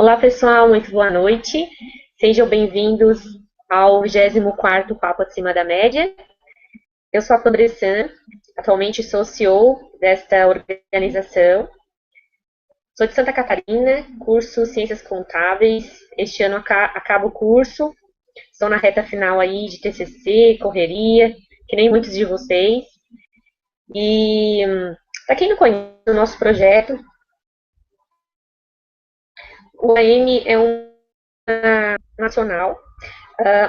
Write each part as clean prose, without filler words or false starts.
Olá, pessoal, muito boa noite. Sejam bem-vindos ao 24º Papo Acima da Média. Eu sou a Pam Bressan, atualmente sou CEO desta organização. Sou de Santa Catarina, curso Ciências Contábeis. Este ano acabo o curso. Estou na reta final aí de TCC, correria, que nem muitos de vocês. E para quem não conhece o nosso projeto, o AM é um nacional,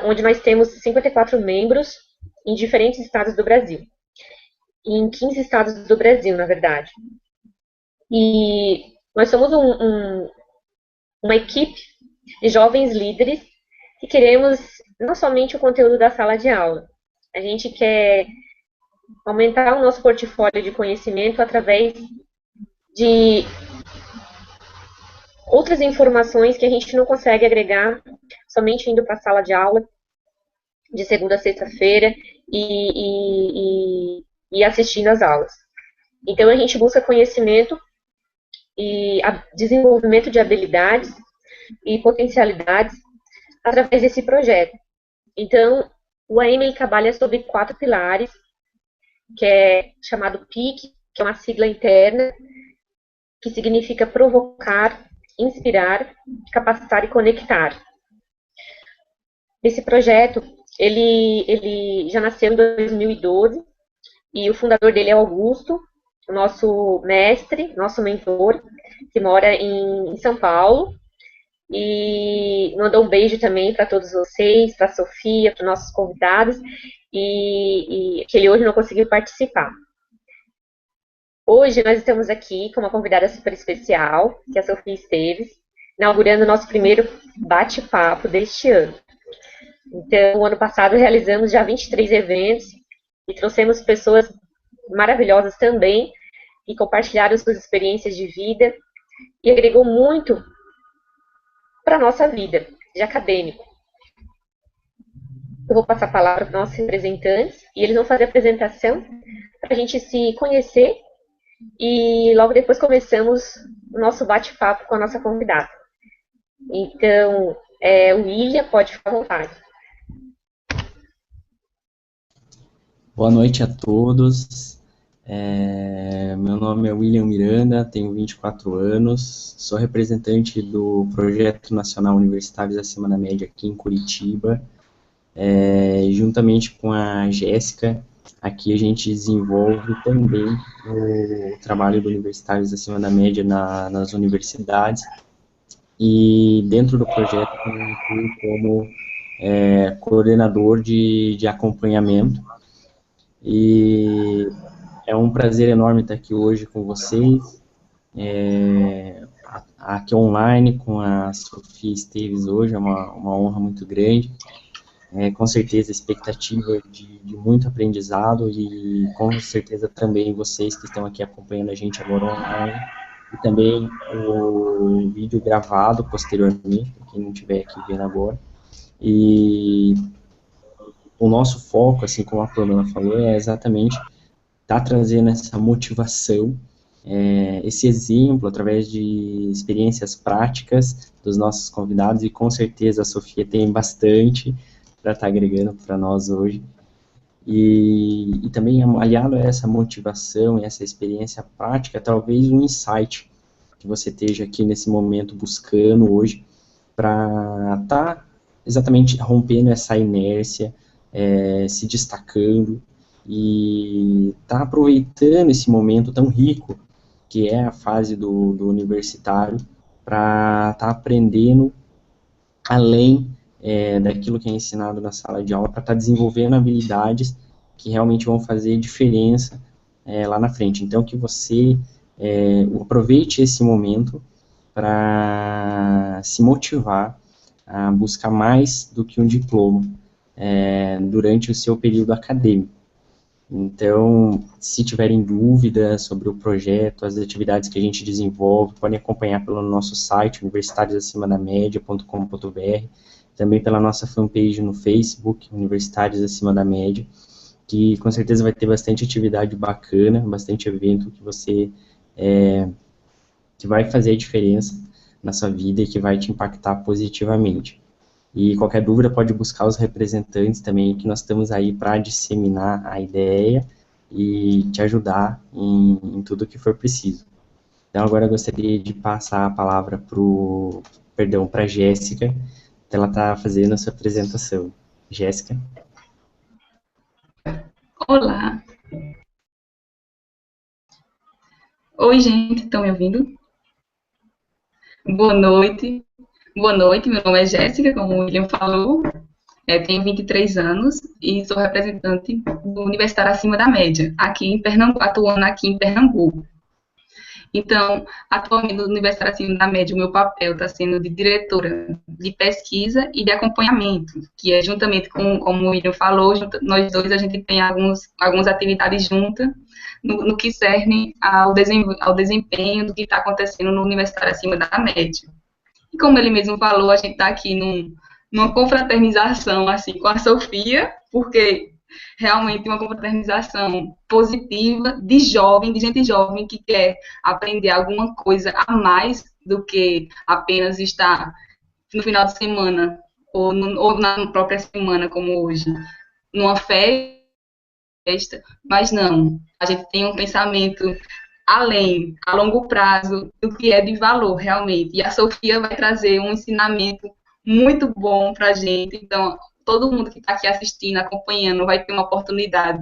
onde nós temos 54 membros em diferentes estados do Brasil. Em 15 estados do Brasil, na verdade. E nós somos uma equipe de jovens líderes que queremos não somente o conteúdo da sala de aula. A gente quer aumentar o nosso portfólio de conhecimento através de outras informações que a gente não consegue agregar somente indo para a sala de aula de segunda a sexta-feira e assistindo às aulas. Então, a gente busca conhecimento e desenvolvimento de habilidades e potencialidades através desse projeto. Então, o AM trabalha sobre 4 pilares, que é chamado PIC, que é uma sigla interna, que significa provocar, inspirar, capacitar e conectar. Esse projeto, ele já nasceu em 2012, e o fundador dele é Augusto, o nosso mestre, nosso mentor, que mora em São Paulo, e mandou um beijo também para todos vocês, para a Sofia, para os nossos convidados, e que ele hoje não conseguiu participar. Hoje nós estamos aqui com uma convidada super especial, que é a Sofia Esteves, inaugurando o nosso primeiro bate-papo deste ano. Então, o ano passado realizamos já 23 eventos e trouxemos pessoas maravilhosas também, que compartilharam suas experiências de vida e agregou muito para a nossa vida de acadêmico. Eu vou passar a palavra para os nossos representantes e eles vão fazer a apresentação para a gente se conhecer e logo depois começamos o nosso bate-papo com a nossa convidada. Então, o William, pode ficar à vontade. Boa noite a todos. Meu nome é William Miranda, tenho 24 anos, sou representante do Projeto Nacional Universitários Acima da Média aqui em Curitiba. Juntamente com a Jéssica, aqui a gente desenvolve também o trabalho do Universitários Acima da Média nas universidades, e dentro do projeto eu incluo como coordenador de acompanhamento, e é um prazer enorme estar aqui hoje com vocês, aqui online com a Sofia Esteves hoje, é uma honra muito grande. Com certeza expectativa de muito aprendizado, e com certeza também vocês que estão aqui acompanhando a gente agora online, e também o vídeo gravado posteriormente, para quem não estiver aqui vendo agora. E o nosso foco, assim como a Pamela falou, é exatamente estar trazendo essa motivação, esse exemplo através de experiências práticas dos nossos convidados, e com certeza a Sofia tem bastante para estar agregando para nós hoje, e também aliado a essa motivação e essa experiência prática, talvez um insight que você esteja aqui nesse momento buscando hoje, para estar exatamente rompendo essa inércia, se destacando, e estar aproveitando esse momento tão rico, que é a fase do universitário, para estar aprendendo além daquilo que é ensinado na sala de aula, para estar desenvolvendo habilidades que realmente vão fazer diferença lá na frente. Então, que você aproveite esse momento para se motivar a buscar mais do que um diploma durante o seu período acadêmico. Então, se tiverem dúvidas sobre o projeto, as atividades que a gente desenvolve, podem acompanhar pelo nosso site, universitariosacima-da-média.com.br, também pela nossa fanpage no Facebook, Universitários Acima da Média, que com certeza vai ter bastante atividade bacana, bastante evento que você que vai fazer a diferença na sua vida e que vai te impactar positivamente. E qualquer dúvida pode buscar os representantes também, que nós estamos aí para disseminar a ideia e te ajudar em tudo que for preciso. Então agora eu gostaria de passar a palavra para a Jéssica, que ela está fazendo a sua apresentação. Jéssica. Olá. Oi, gente, estão me ouvindo? Boa noite. Boa noite, meu nome é Jéssica, como o William falou. Tenho 23 anos e sou representante do Universitário Acima da Média, aqui em Pernambuco, atuando aqui em Pernambuco. Então, atualmente no Universitário Acima da Média, o meu papel está sendo de diretora de pesquisa e de acompanhamento, que é juntamente com, como o William falou, nós dois a gente tem algumas atividades juntas no que cerne ao desempenho do que está acontecendo no Universitário Acima da Média. E como ele mesmo falou, a gente está aqui numa confraternização assim, com a Sofia, porque realmente uma confraternização positiva de gente jovem que quer aprender alguma coisa a mais do que apenas estar no final de semana ou na própria semana, como hoje, numa festa, mas não, a gente tem um pensamento além, a longo prazo, do que é de valor, realmente. E a Sofia vai trazer um ensinamento muito bom para a gente. Então, todo mundo que está aqui assistindo, acompanhando, vai ter uma oportunidade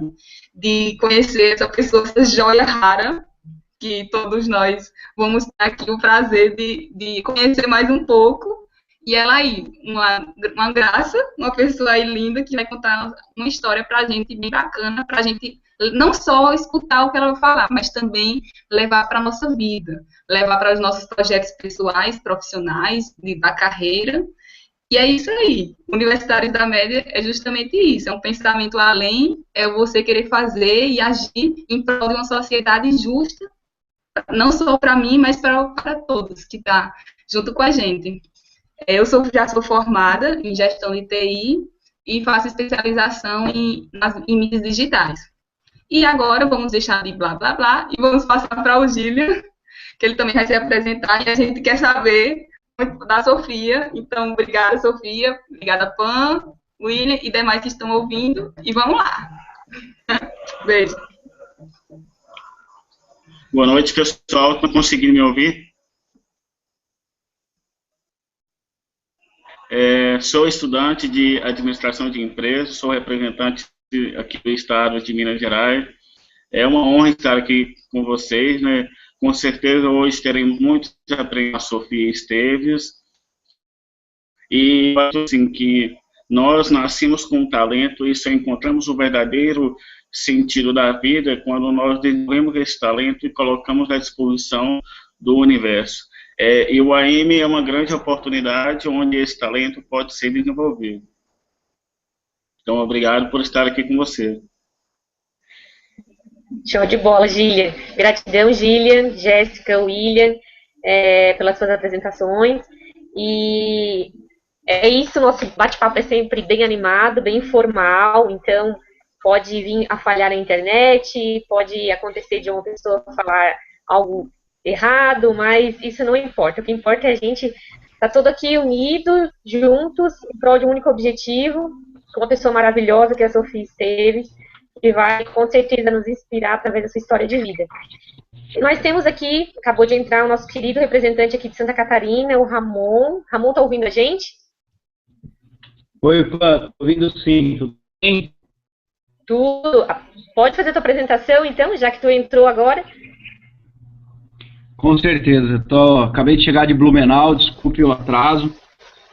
de conhecer essa pessoa, essa joia rara, que todos nós vamos ter aqui o prazer de conhecer mais um pouco. E ela aí, uma graça, uma pessoa aí linda, que vai contar uma história para a gente bem bacana, para a gente não só escutar o que ela vai falar, mas também levar para a nossa vida, levar para os nossos projetos pessoais, profissionais, da carreira. E é isso aí. Universitários da Média é justamente isso. É um pensamento além, é você querer fazer e agir em prol de uma sociedade justa, não só para mim, mas para todos que estão junto com a gente. Eu já sou formada em gestão de TI e faço especialização em mídias digitais. E agora vamos deixar de blá, blá, blá e vamos passar para o Gília, que ele também vai se apresentar e a gente quer saber da Sofia. Então, obrigada, Sofia. Obrigada, Pan, William e demais que estão ouvindo. E vamos lá. Beijo. Boa noite, pessoal. Estão conseguindo me ouvir? Sou estudante de administração de empresas, sou representante aqui do estado de Minas Gerais. É uma honra estar aqui com vocês, né? Com certeza hoje teremos muito a aprender com a Sofia Esteves. E assim, que nós nascemos com talento e só encontramos o verdadeiro sentido da vida quando nós desenvolvemos esse talento e colocamos à disposição do universo. E o AM é uma grande oportunidade onde esse talento pode ser desenvolvido. Então, obrigado por estar aqui com você. Show de bola, Gília. Gratidão, Gília, Jéssica, William, pelas suas apresentações. E é isso, nosso bate-papo é sempre bem animado, bem informal, então pode vir a falhar na internet, pode acontecer de uma pessoa falar algo errado, mas isso não importa. O que importa é a gente estar todo aqui unido, juntos, em prol de um único objetivo, com uma pessoa maravilhosa que é a Sofia Esteves, que vai com certeza nos inspirar através da sua história de vida. E nós temos aqui, acabou de entrar o nosso querido representante aqui de Santa Catarina, o Ramon. Ramon, tá ouvindo a gente? Oi, Pan, ouvindo sim, tudo bem? Tudo. Pode fazer a tua apresentação, então, já que tu entrou agora? Com certeza. Acabei de chegar de Blumenau, desculpe o atraso.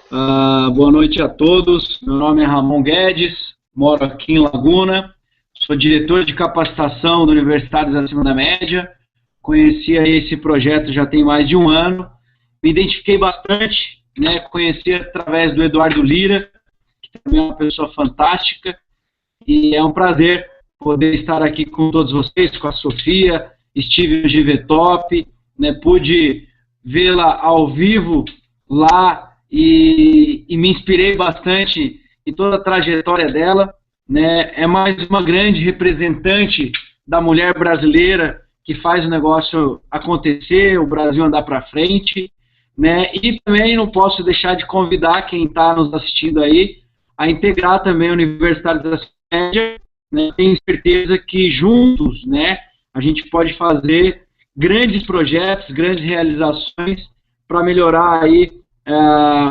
Boa noite a todos. Meu nome é Ramon Guedes, moro aqui em Laguna, sou diretor de capacitação do Universitários Acima da Média. Conheci esse projeto já tem mais de um ano. Me identifiquei bastante, né? Conheci através do Eduardo Lira, que também é uma pessoa fantástica. E é um prazer poder estar aqui com todos vocês, com a Sofia, estive no GVTOP, né, pude vê-la ao vivo lá e me inspirei bastante em toda a trajetória dela, né, é mais uma grande representante da mulher brasileira que faz o negócio acontecer, o Brasil andar para frente, né? E também não posso deixar de convidar quem está nos assistindo aí a integrar também a Universidade da Média, né? Tenho certeza que juntos, né, a gente pode fazer grandes projetos, grandes realizações para melhorar aí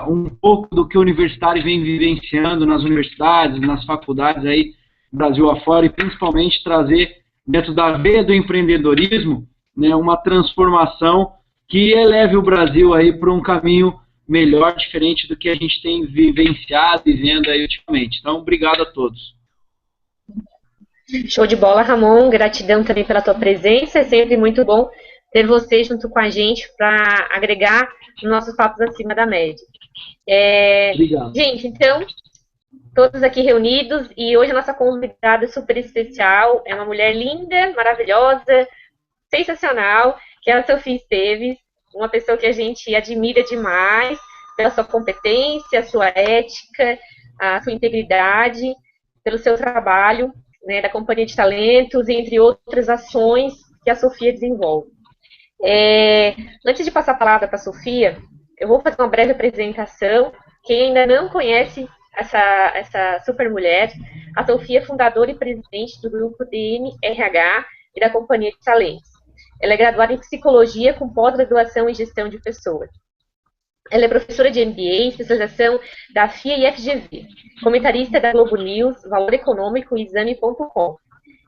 um pouco do que o universitário vem vivenciando nas universidades, nas faculdades aí, Brasil afora, e principalmente trazer dentro da veia do empreendedorismo, né, uma transformação que eleve o Brasil aí para um caminho melhor, diferente do que a gente tem vivenciado e vendo aí ultimamente. Então, obrigado a todos. Show de bola, Ramon. Gratidão também pela tua presença. É sempre muito bom ter você junto com a gente para agregar nos nossos papos acima da média. Obrigado. Gente, então, todos aqui reunidos, e hoje a nossa convidada é super especial, é uma mulher linda, maravilhosa, sensacional, que é a Sofia Esteves, uma pessoa que a gente admira demais pela sua competência, a sua ética, a sua integridade, pelo seu trabalho, né, da Companhia de Talentos, entre outras ações que a Sofia desenvolve. Antes de passar a palavra para a Sofia, eu vou fazer uma breve apresentação. Quem ainda não conhece essa super mulher, a Sofia é fundadora e presidente do grupo DMRH e da Companhia de Talentos. Ela é graduada em Psicologia com pós-graduação em Gestão de Pessoas. Ela é professora de MBA, especialização da FIA e FGV, comentarista da Globo News, Valor Econômico e Exame.com.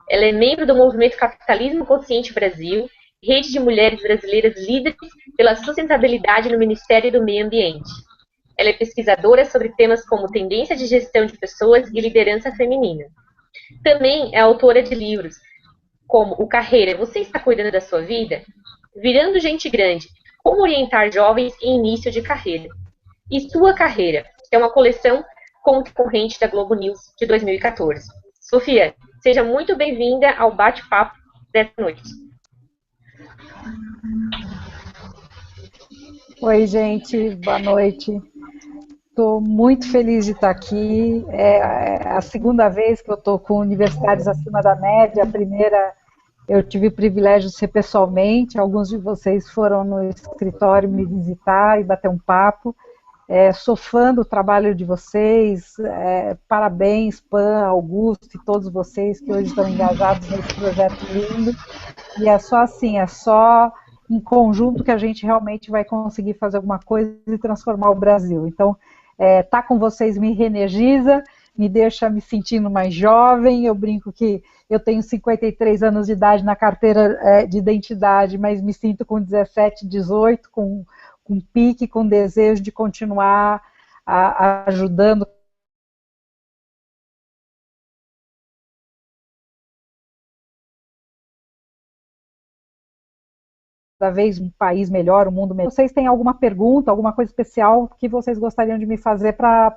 Ela é membro do movimento Capitalismo Consciente Brasil, rede de mulheres brasileiras líderes pela sustentabilidade no Ministério do Meio Ambiente. Ela é pesquisadora sobre temas como tendência de gestão de pessoas e liderança feminina. Também é autora de livros como O Carreira, Você Está Cuidando da Sua Vida? Virando Gente Grande, Como Orientar Jovens em Início de Carreira. E Sua Carreira, que é uma coleção concorrente da Globo News de 2014. Sofia, seja muito bem-vinda ao bate-papo dessa noite. Oi, gente, boa noite. Estou muito feliz de estar aqui. É a segunda vez que eu estou com universitários acima da média. A primeira eu tive o privilégio de ser pessoalmente. Alguns de vocês foram no escritório me visitar e bater um papo. Sou fã do trabalho de vocês. Parabéns, Pan, Augusto e todos vocês que hoje estão engajados nesse projeto lindo. E é só assim, é só em conjunto que a gente realmente vai conseguir fazer alguma coisa e transformar o Brasil. Então, estar com vocês me reenergiza, me deixa me sentindo mais jovem. Eu brinco que eu tenho 53 anos de idade na carteira de identidade, mas me sinto com 17, 18, com pique, com desejo de continuar ajudando cada vez um país melhor, um mundo melhor. Vocês têm alguma pergunta, alguma coisa especial que vocês gostariam de me fazer para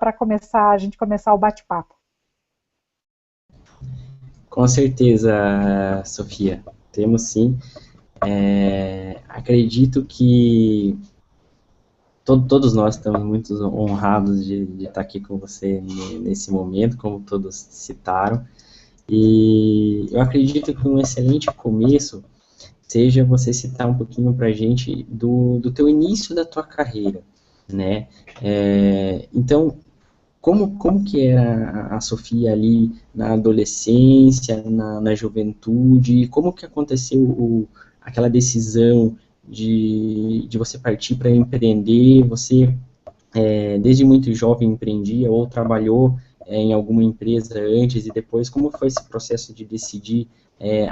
a gente começar o bate-papo? Com certeza, Sofia, temos sim. Acredito que todos nós estamos muito honrados de estar aqui com você nesse momento, como todos citaram, e eu acredito que um excelente começo seja você citar um pouquinho para a gente do teu início da tua carreira, né? Então, como que era a Sofia ali na adolescência, na juventude, como que aconteceu aquela decisão de você partir para empreender? Você, desde muito jovem, empreendia ou trabalhou em alguma empresa antes e depois? Como foi esse processo de decidir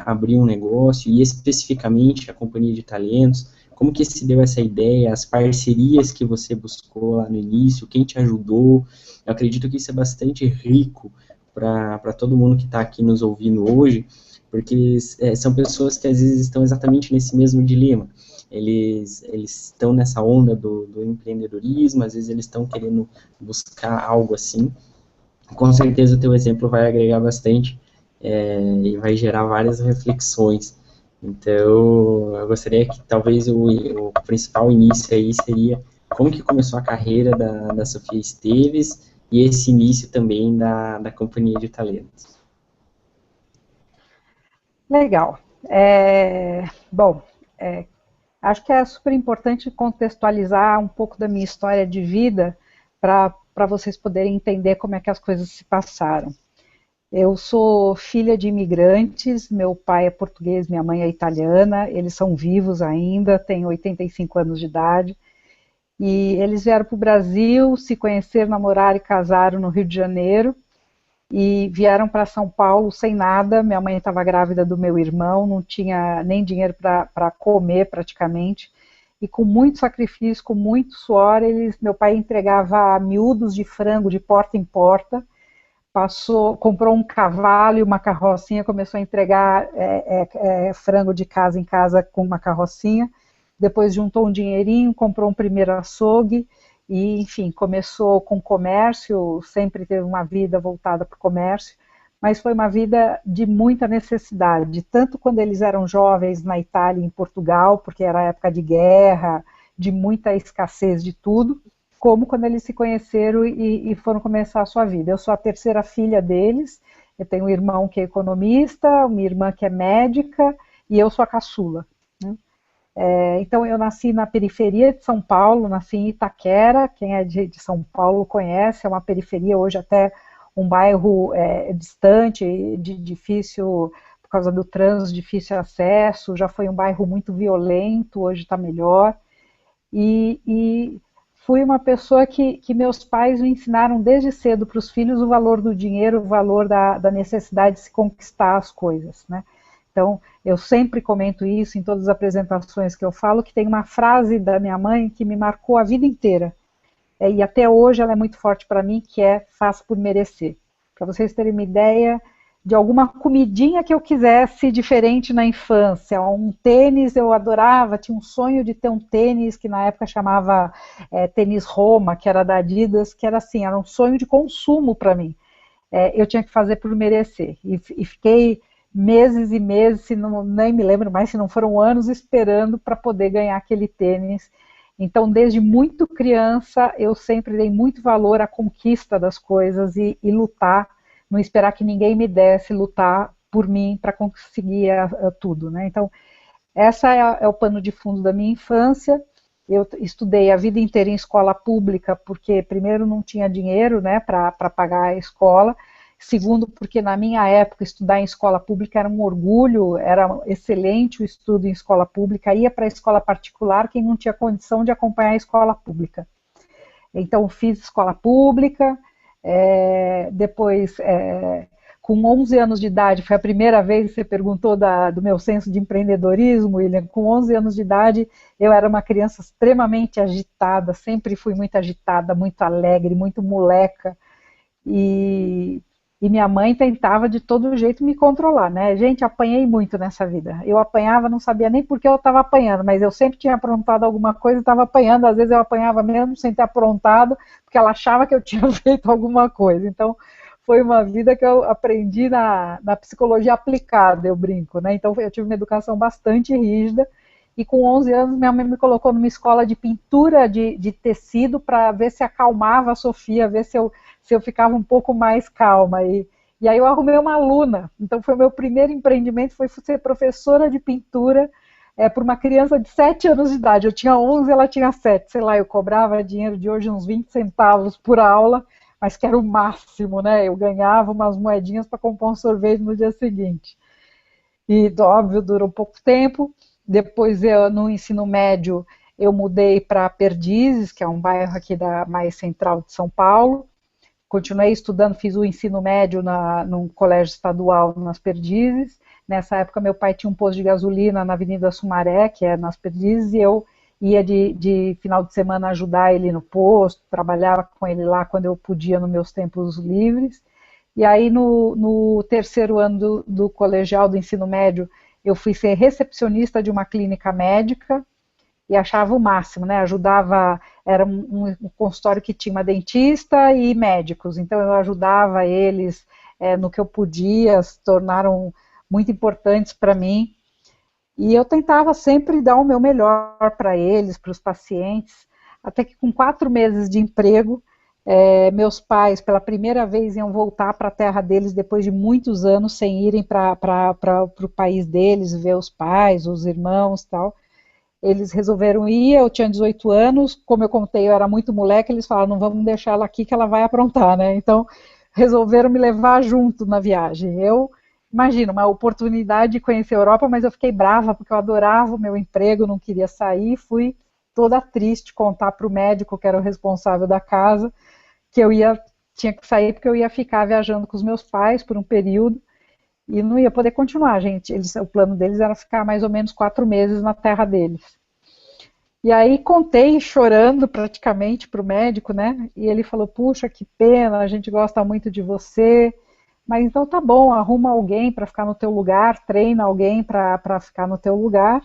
abrir um negócio e especificamente a Companhia de Talentos? Como que se deu essa ideia, as parcerias que você buscou lá no início, quem te ajudou? Eu acredito que isso é bastante rico para todo mundo que está aqui nos ouvindo hoje, porque são pessoas que às vezes estão exatamente nesse mesmo dilema. Eles estão nessa onda do empreendedorismo, às vezes eles estão querendo buscar algo assim. Com certeza o teu exemplo vai agregar bastante e vai gerar várias reflexões. Então, eu gostaria que talvez o principal início aí seria como que começou a carreira da Sofia Esteves e esse início também da Companhia de Talentos. Legal. Bom, Acho que é super importante contextualizar um pouco da minha história de vida para vocês poderem entender como é que as coisas se passaram. Eu sou filha de imigrantes, meu pai é português, minha mãe é italiana, eles são vivos ainda, têm 85 anos de idade, e eles vieram para o Brasil, se conheceram, namoraram e casaram no Rio de Janeiro, e vieram para São Paulo sem nada. Minha mãe estava grávida do meu irmão, não tinha nem dinheiro para comer praticamente, e com muito sacrifício, com muito suor, meu pai entregava miúdos de frango de porta em porta, comprou um cavalo e uma carrocinha, começou a entregar frango de casa em casa com uma carrocinha, depois juntou um dinheirinho, comprou um primeiro açougue, e, enfim, começou com comércio, sempre teve uma vida voltada para o comércio, mas foi uma vida de muita necessidade, tanto quando eles eram jovens na Itália e em Portugal, porque era época de guerra, de muita escassez de tudo, como quando eles se conheceram e foram começar a sua vida. Eu sou a terceira filha deles, eu tenho um irmão que é economista, uma irmã que é médica, e eu sou a caçula, né? Então eu nasci na periferia de São Paulo, nasci em Itaquera, quem é de São Paulo conhece, é uma periferia hoje até um bairro distante, difícil, por causa do trânsito, difícil acesso, já foi um bairro muito violento, hoje está melhor, e fui uma pessoa que meus pais me ensinaram desde cedo para os filhos o valor do dinheiro, o valor da necessidade de se conquistar as coisas, né? Então, eu sempre comento isso em todas as apresentações que eu falo, que tem uma frase da minha mãe que me marcou a vida inteira, e até hoje ela é muito forte para mim, que é "faça por merecer". Para vocês terem uma ideia de alguma comidinha que eu quisesse diferente na infância, um tênis eu adorava, tinha um sonho de ter um tênis que na época chamava tênis Roma, que era da Adidas, que era assim, era um sonho de consumo para mim. Eu tinha que fazer por merecer, e fiquei meses e meses, nem me lembro mais se não foram anos, esperando para poder ganhar aquele tênis. Então, desde muito criança, eu sempre dei muito valor à conquista das coisas e lutar, não esperar que ninguém me desse, lutar por mim para conseguir tudo, né? Então, essa é o pano de fundo da minha infância. Eu estudei a vida inteira em escola pública, porque primeiro não tinha dinheiro, né, para pagar a escola, segundo porque na minha época estudar em escola pública era um orgulho, era excelente o estudo em escola pública, ia para a escola particular quem não tinha condição de acompanhar a escola pública. Então fiz escola pública, depois com 11 anos de idade, foi a primeira vez que você perguntou do meu senso de empreendedorismo, William. Com 11 anos de idade eu era uma criança extremamente agitada, sempre fui muito agitada, muito alegre, muito moleca, e minha mãe tentava de todo jeito me controlar, né? Gente, apanhei muito nessa vida. Eu apanhava, não sabia nem por que eu estava apanhando, mas eu sempre tinha aprontado alguma coisa e estava apanhando. Às vezes eu apanhava mesmo sem ter aprontado, porque ela achava que eu tinha feito alguma coisa. Então, foi uma vida que eu aprendi na psicologia aplicada, eu brinco, né? Então, eu tive uma educação bastante rígida, e com 11 anos minha mãe me colocou numa escola de pintura de tecido para ver se acalmava a Sofia, ver se eu ficava um pouco mais calma, e aí eu arrumei uma aluna. Então foi o meu primeiro empreendimento, foi ser professora de pintura para uma criança de 7 anos de idade. Eu tinha 11, ela tinha 7, sei lá, eu cobrava dinheiro de hoje uns 20 centavos por aula, mas que era o máximo, né? Eu ganhava umas moedinhas para comprar um sorvete no dia seguinte. E, óbvio, durou pouco tempo. Depois, no ensino médio, eu mudei para Perdizes, que é um bairro aqui mais central de São Paulo. Continuei estudando, fiz o ensino médio num colégio estadual nas Perdizes. Nessa época, meu pai tinha um posto de gasolina na Avenida Sumaré, que é nas Perdizes, e eu ia de final de semana ajudar ele no posto, trabalhava com ele lá quando eu podia, nos meus tempos livres. E aí, no terceiro ano do colegial, do ensino médio, eu fui ser recepcionista de uma clínica médica e achava o máximo, né? Ajudava, era um consultório que tinha uma dentista e médicos, então eu ajudava eles no que eu podia, se tornaram muito importantes para mim. E eu tentava sempre dar o meu melhor para eles, para os pacientes, até que com 4 meses de emprego, meus pais, pela primeira vez, iam voltar para a terra deles depois de muitos anos, sem irem para o país deles, ver os pais, os irmãos e tal. eles resolveram ir, eu tinha 18 anos, como eu contei, eu era muito moleque, eles falaram, não vamos deixar ela aqui que ela vai aprontar, né? Então, resolveram me levar junto na viagem. Eu, imagino, uma oportunidade de conhecer a Europa, mas eu fiquei brava, porque eu adorava o meu emprego, não queria sair, fui toda triste contar para o médico, que era o responsável da casa, que tinha que sair porque eu ia ficar viajando com os meus pais por um período, e não ia poder continuar, gente. O plano deles era ficar mais ou menos 4 meses na terra deles. E aí contei, chorando praticamente para o médico, né? E ele falou, puxa, que pena, a gente gosta muito de você, mas então tá bom, arruma alguém para ficar no teu lugar, treina alguém para ficar no teu lugar.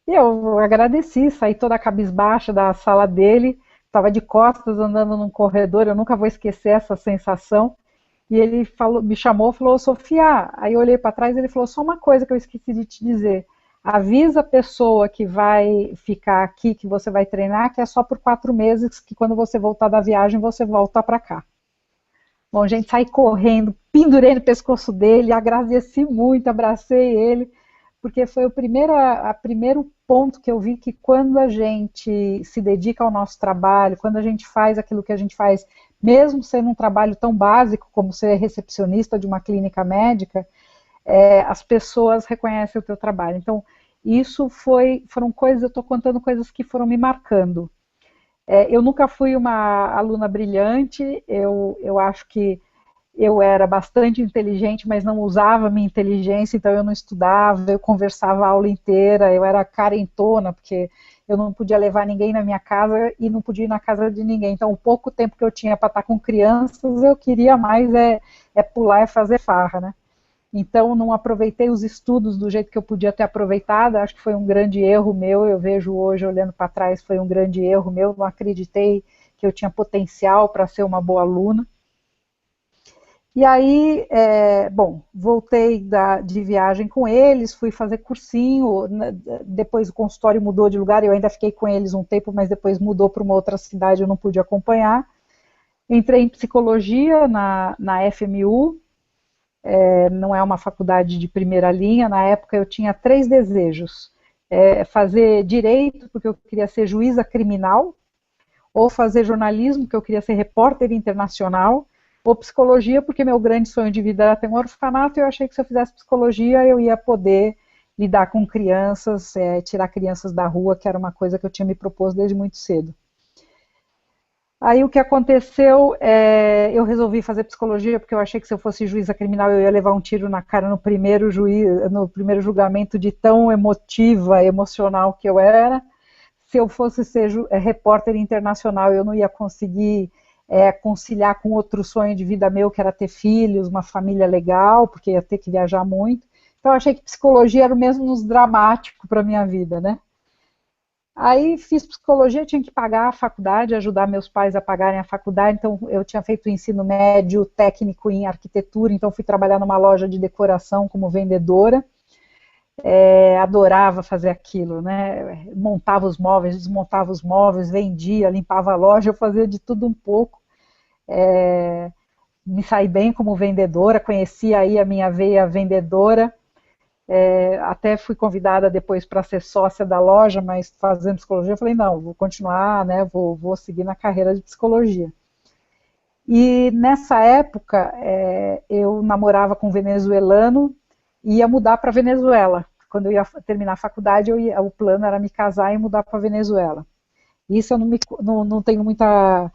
E eu agradeci, saí toda cabisbaixa da sala dele, estava de costas andando num corredor, eu nunca vou esquecer essa sensação. E ele me chamou e falou, Sofia, aí eu olhei para trás e ele falou, só uma coisa que eu esqueci de te dizer, avisa a pessoa que vai ficar aqui, que você vai treinar, que é só por 4 meses, que quando você voltar da viagem, você volta para cá. Bom, gente, saí correndo, pendurei no pescoço dele, agradeci muito, abracei ele, porque foi o primeiro ponto que eu vi que quando a gente se dedica ao nosso trabalho, quando a gente faz aquilo que a gente faz, mesmo sendo um trabalho tão básico como ser recepcionista de uma clínica médica, as pessoas reconhecem o teu trabalho. Então, isso foram coisas, eu estou contando coisas que foram me marcando. Eu nunca fui uma aluna brilhante, eu acho que eu era bastante inteligente, mas não usava minha inteligência, então eu não estudava, eu conversava a aula inteira, eu era carentona, porque eu não podia levar ninguém na minha casa e não podia ir na casa de ninguém. Então, o pouco tempo que eu tinha para estar com crianças, eu queria mais pular e fazer farra, né? Então, não aproveitei os estudos do jeito que eu podia ter aproveitado, acho que foi um grande erro meu, eu vejo hoje, olhando para trás, foi um grande erro meu, não acreditei que eu tinha potencial para ser uma boa aluna. E aí, bom, voltei de viagem com eles, fui fazer cursinho, depois o consultório mudou de lugar, eu ainda fiquei com eles um tempo, mas depois mudou para uma outra cidade, eu não pude acompanhar. Entrei em psicologia na FMU, não é uma faculdade de primeira linha, na época eu tinha 3 desejos, fazer direito, porque eu queria ser juíza criminal, ou fazer jornalismo, porque eu queria ser repórter internacional, ou psicologia, porque meu grande sonho de vida era ter um orfanato, e eu achei que se eu fizesse psicologia eu ia poder lidar com crianças, tirar crianças da rua, que era uma coisa que eu tinha me proposto desde muito cedo. Aí o que aconteceu, eu resolvi fazer psicologia, porque eu achei que se eu fosse juíza criminal eu ia levar um tiro na cara no primeiro julgamento de tão emocional que eu era. Se eu fosse ser repórter internacional, eu não ia conseguir conciliar com outro sonho de vida meu, que era ter filhos, uma família legal, porque ia ter que viajar muito. Então, eu achei que psicologia era o menos dramático para a minha vida, né? Aí, fiz psicologia, tinha que pagar a faculdade, ajudar meus pais a pagarem a faculdade, então eu tinha feito ensino médio, técnico em arquitetura, então fui trabalhar numa loja de decoração como vendedora. Adorava fazer aquilo, né? Montava os móveis, desmontava os móveis, vendia, limpava a loja, eu fazia de tudo um pouco. Me saí bem como vendedora, conheci aí a minha veia vendedora, até fui convidada depois para ser sócia da loja, mas fazendo psicologia, eu falei, não, vou continuar, né? Vou seguir na carreira de psicologia. E nessa época, eu namorava com um venezuelano, ia mudar para Venezuela. Quando eu ia terminar a faculdade, o plano era me casar e mudar para Venezuela. Isso eu não tenho muita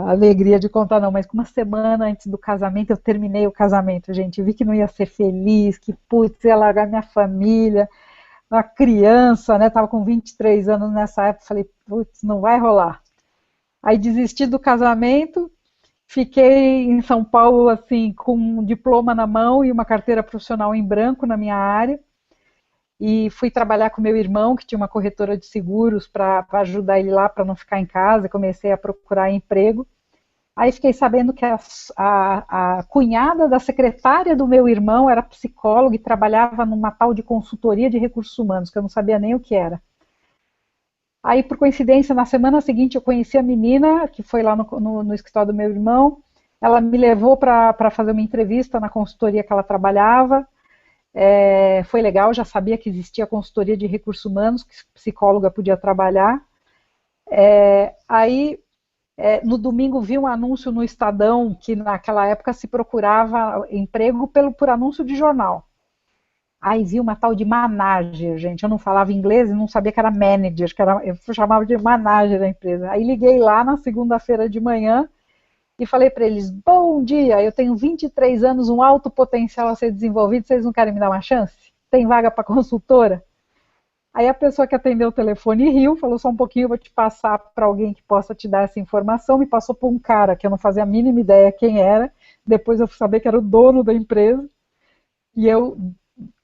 alegria de contar, não, mas uma semana antes do casamento, eu terminei o casamento, gente. Eu vi que não ia ser feliz, que, putz, ia largar minha família, uma criança, né? Estava com 23 anos nessa época, falei, putz, não vai rolar. Aí desisti do casamento, fiquei em São Paulo, assim, com um diploma na mão e uma carteira profissional em branco na minha área, e fui trabalhar com meu irmão, que tinha uma corretora de seguros, para ajudar ele lá, para não ficar em casa, comecei a procurar emprego. Aí fiquei sabendo que a cunhada da secretária do meu irmão era psicóloga e trabalhava numa tal de consultoria de recursos humanos, que eu não sabia nem o que era. Aí, por coincidência, na semana seguinte eu conheci a menina, que foi lá no escritório do meu irmão, ela me levou para fazer uma entrevista na consultoria que ela trabalhava, Foi legal, já sabia que existia consultoria de recursos humanos, que psicóloga podia trabalhar. Aí, no domingo, vi um anúncio no Estadão, que naquela época se procurava emprego por anúncio de jornal. Aí vi uma tal de manager, gente, eu não falava inglês e não sabia que era manager, eu chamava de manager da empresa. Aí liguei lá na segunda-feira de manhã e falei para eles, bom dia, eu tenho 23 anos, um alto potencial a ser desenvolvido, vocês não querem me dar uma chance? Tem vaga para consultora? Aí a pessoa que atendeu o telefone riu, falou só um pouquinho, eu vou te passar para alguém que possa te dar essa informação, me passou para um cara que eu não fazia a mínima ideia quem era, depois eu fui saber que era o dono da empresa, e eu